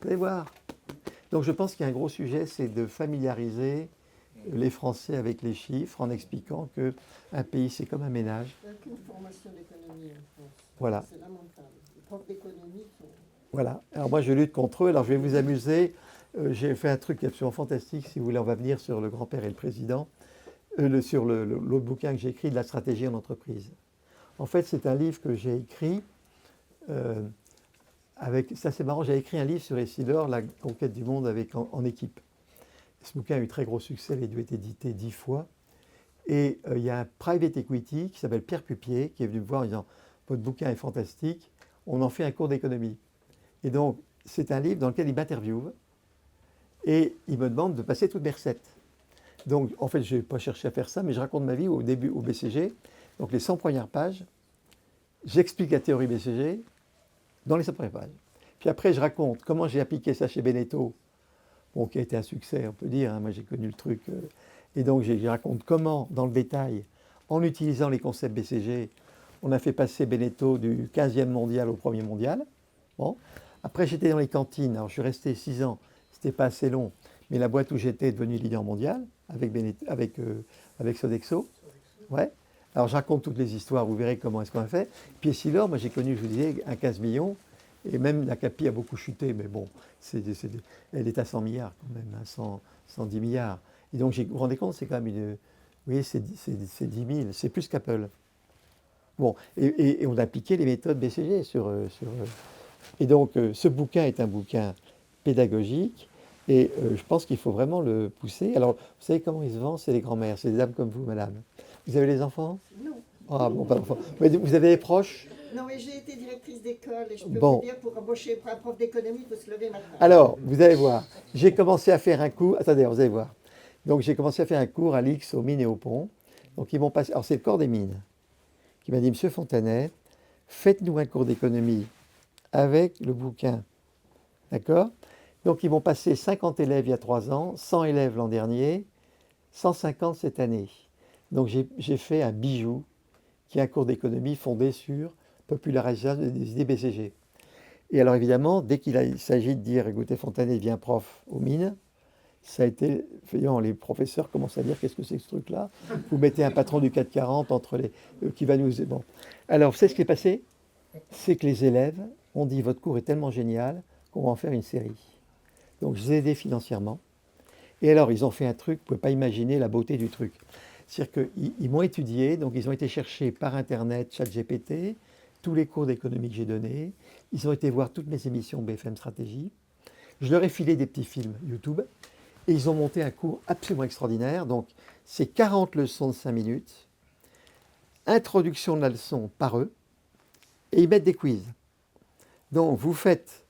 vous allez voir. Donc je pense qu'il y a un gros sujet, c'est de familiariser les Français avec les chiffres en expliquant qu'un pays, c'est comme un ménage. Il n'y a aucune formation d'économie en France. Voilà. C'est lamentable. Les profs d'économie sont... Voilà. Alors moi, je lutte contre eux. Alors je vais vous amuser. J'ai fait un truc absolument fantastique. Si vous voulez, on va venir sur Le Grand-Père et le Président, sur l'autre bouquin que j'ai écrit, de la stratégie en entreprise. En fait, c'est un livre que j'ai écrit ça c'est marrant, j'ai écrit un livre sur Essilor, la conquête du monde en équipe. Ce bouquin a eu très gros succès, il a dû être édité 10 fois. Et il y a un private equity qui s'appelle Pierre Pupier, qui est venu me voir en disant « Votre bouquin est fantastique, on en fait un cours d'économie ». Et donc, c'est un livre dans lequel il m'interviewe et il me demande de passer toutes mes recettes. Donc, en fait, je n'ai pas cherché à faire ça, mais je raconte ma vie au début au BCG. Donc, les 100 premières pages, j'explique la théorie BCG dans les 100 premières pages. Puis après, je raconte comment j'ai appliqué ça chez Beneteau, bon, qui a été un succès, on peut dire. Hein, moi, j'ai connu le truc. Et donc, je raconte comment, dans le détail, en utilisant les concepts BCG, on a fait passer Beneteau du 15e mondial au 1er mondial. Bon. Après, j'étais dans les cantines. Alors, je suis resté 6 ans. C'était pas assez long. Mais la boîte où j'étais est devenue leader mondial avec Sodexo. Ouais. Alors, je raconte toutes les histoires. Vous verrez comment est-ce qu'on a fait. Puis Essilor, moi, j'ai connu, je vous disais, un 15 millions. Et même la CAPI a beaucoup chuté. Mais bon, elle est à 100 milliards quand même, hein, 110 milliards. Et donc, vous vous rendez compte, c'est quand même une... Vous voyez, c'est 10 000. C'est plus qu'Apple. Bon, et on a appliqué les méthodes BCG et donc, ce bouquin est un bouquin pédagogique et je pense qu'il faut vraiment le pousser. Alors, vous savez comment il se vend? C'est les grands-mères, c'est des dames comme vous, madame. Vous avez les enfants? Non. Ah, bon, pas d'enfants. Mais vous avez des proches? Non, mais j'ai été directrice d'école et je peux Bon. vous dire, pour embaucher pour un prof d'économie, il faut se lever maintenant. Alors, vous allez voir. J'ai commencé à faire un cours. Attendez, vous allez voir. Donc, j'ai commencé à faire un cours à l'X, aux mines et aux ponts. Donc, ils m'ont passé. Alors, c'est le corps des mines qui m'a dit, Monsieur Fontanet, faites-nous un cours d'économie avec le bouquin. D'accord? Donc, ils m'ont passé 50 élèves il y a 3 ans, 100 élèves l'an dernier, 150 cette année. Donc, j'ai fait un bijou qui est un cours d'économie fondé sur popularisation des idées BCG. Et alors, évidemment, dès qu'il s'agit de dire, écoutez, Fontanet devient prof aux mines, ça a été, les professeurs commencent à dire, qu'est-ce que c'est que ce truc-là? Vous mettez un patron du 440 entre les... qui va nous... Bon. Alors, vous savez ce qui est passé? C'est que les élèves ont dit, votre cours est tellement génial qu'on va en faire une série. Donc, je les ai aidés financièrement. Et alors, ils ont fait un truc, vous ne pouvez pas imaginer la beauté du truc. C'est-à-dire qu'ils m'ont étudié, donc ils ont été chercher par Internet, ChatGPT, tous les cours d'économie que j'ai donnés. Ils ont été voir toutes mes émissions BFM Stratégie. Je leur ai filé des petits films YouTube. Et ils ont monté un cours absolument extraordinaire. Donc, c'est 40 leçons de 5 minutes, introduction de la leçon par eux, et ils mettent des quiz. Donc, vous faites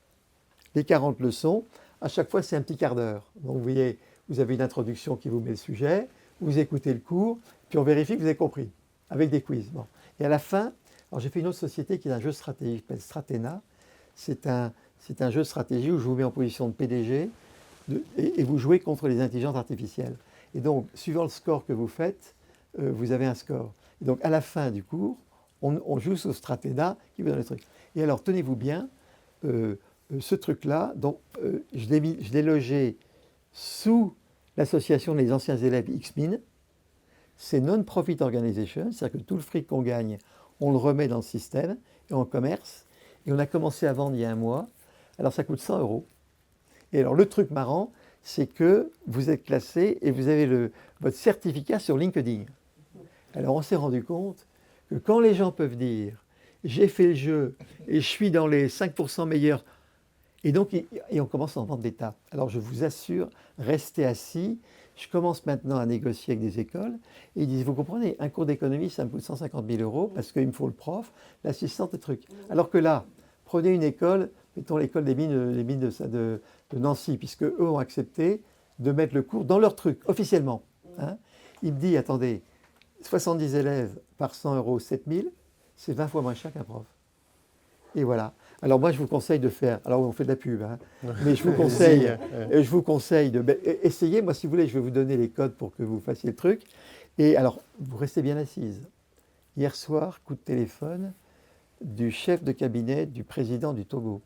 les 40 leçons. À chaque fois, c'est un petit quart d'heure. Donc, vous voyez, vous avez une introduction qui vous met le sujet, vous écoutez le cours, puis on vérifie que vous avez compris, avec des quiz. Bon. Et à la fin, alors j'ai fait une autre société qui est un jeu de stratégie, qui s'appelle Stratena. C'est un jeu de stratégie où je vous mets en position de PDG, et vous jouez contre les intelligences artificielles. Et donc, suivant le score que vous faites, vous avez un score. Et donc, à la fin du cours, on joue sur Stratena qui vous donne le truc. Et alors, tenez-vous bien, ce truc-là, je l'ai logé sous l'association des anciens élèves X-Min. C'est non-profit organization, c'est-à-dire que tout le fric qu'on gagne, on le remet dans le système et on commerce. Et on a commencé à vendre il y a 1 mois. Alors, ça coûte 100 €. Et alors, le truc marrant, c'est que vous êtes classé et vous avez votre certificat sur LinkedIn. Alors, on s'est rendu compte que quand les gens peuvent dire « j'ai fait le jeu et je suis dans les 5% meilleurs », et donc, on commence à en vendre des tas. Alors, je vous assure, restez assis. Je commence maintenant à négocier avec des écoles. Et ils disent, vous comprenez, un cours d'économie, ça me coûte 150 000 € parce qu'il me faut le prof, l'assistante, et trucs. Alors que là, prenez une école, mettons l'école des mines, les mines de Nancy, puisque eux ont accepté de mettre le cours dans leur truc, officiellement. Hein. Il me dit, attendez, 70 élèves par 100 €, 7 000, c'est 20 fois moins cher qu'un prof. Et voilà. Alors moi, je vous conseille de faire, alors on fait de la pub, hein, mais je vous conseille de essayer. Moi, si vous voulez, je vais vous donner les codes pour que vous fassiez le truc. Et alors, vous restez bien assise. Hier soir, coup de téléphone du chef de cabinet du président du Togo.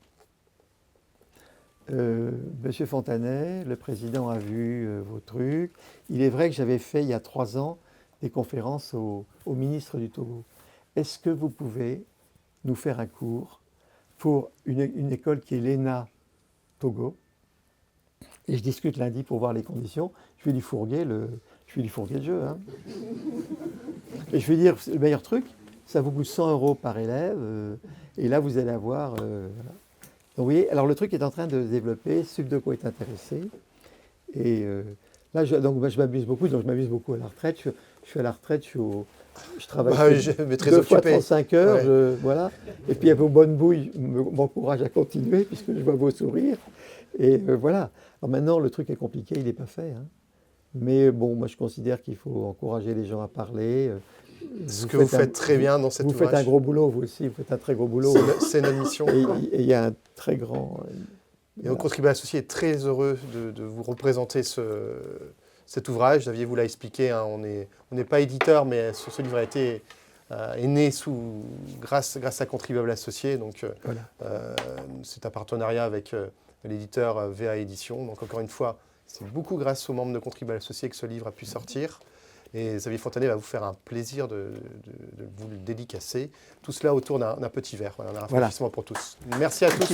Monsieur Fontanet, le président a vu vos trucs. Il est vrai que j'avais fait il y a 3 ans des conférences au ministre du Togo. Est-ce que vous pouvez nous faire un cours pour une école qui est l'ENA Togo? Et je discute lundi pour voir les conditions. Je vais lui fourguer le jeu. Hein. Et je vais dire, le meilleur truc, ça vous coûte 100 € par élève. Et là, vous allez avoir... voilà. Donc, vous voyez, alors le truc est en train de se développer. Subdeco est intéressé. Et là, je m'amuse beaucoup. Donc, je m'amuse beaucoup à la retraite. Je suis à la retraite, je travaille 2 fois 35 heures. Ouais. Voilà. Et puis, vos bonnes bouilles m'encouragent à continuer puisque je vois vos sourires. Et voilà. Alors maintenant, le truc est compliqué, il n'est pas fait. Hein. Mais bon, moi je considère qu'il faut encourager les gens à parler. Ce que vous faites très bien dans cet ouvrage. Vous faites un gros boulot, vous aussi, vous faites un très gros boulot. C'est notre mission. Et il y a un très grand... Et notre contribuable associé est très heureux de vous représenter cet ouvrage. Xavier vous l'a expliqué, hein, on n'est pas éditeur, mais ce livre est né grâce à Contribuable Associé. Donc, voilà. C'est un partenariat avec l'éditeur VA Édition. Donc, encore une fois, c'est beaucoup grâce aux membres de Contribuable Associé que ce livre a pu sortir. Et Xavier Fontanet va vous faire un plaisir de vous le dédicacer. Tout cela autour d'un petit verre. Voilà, un rafraîchissement pour tous. Merci à tous.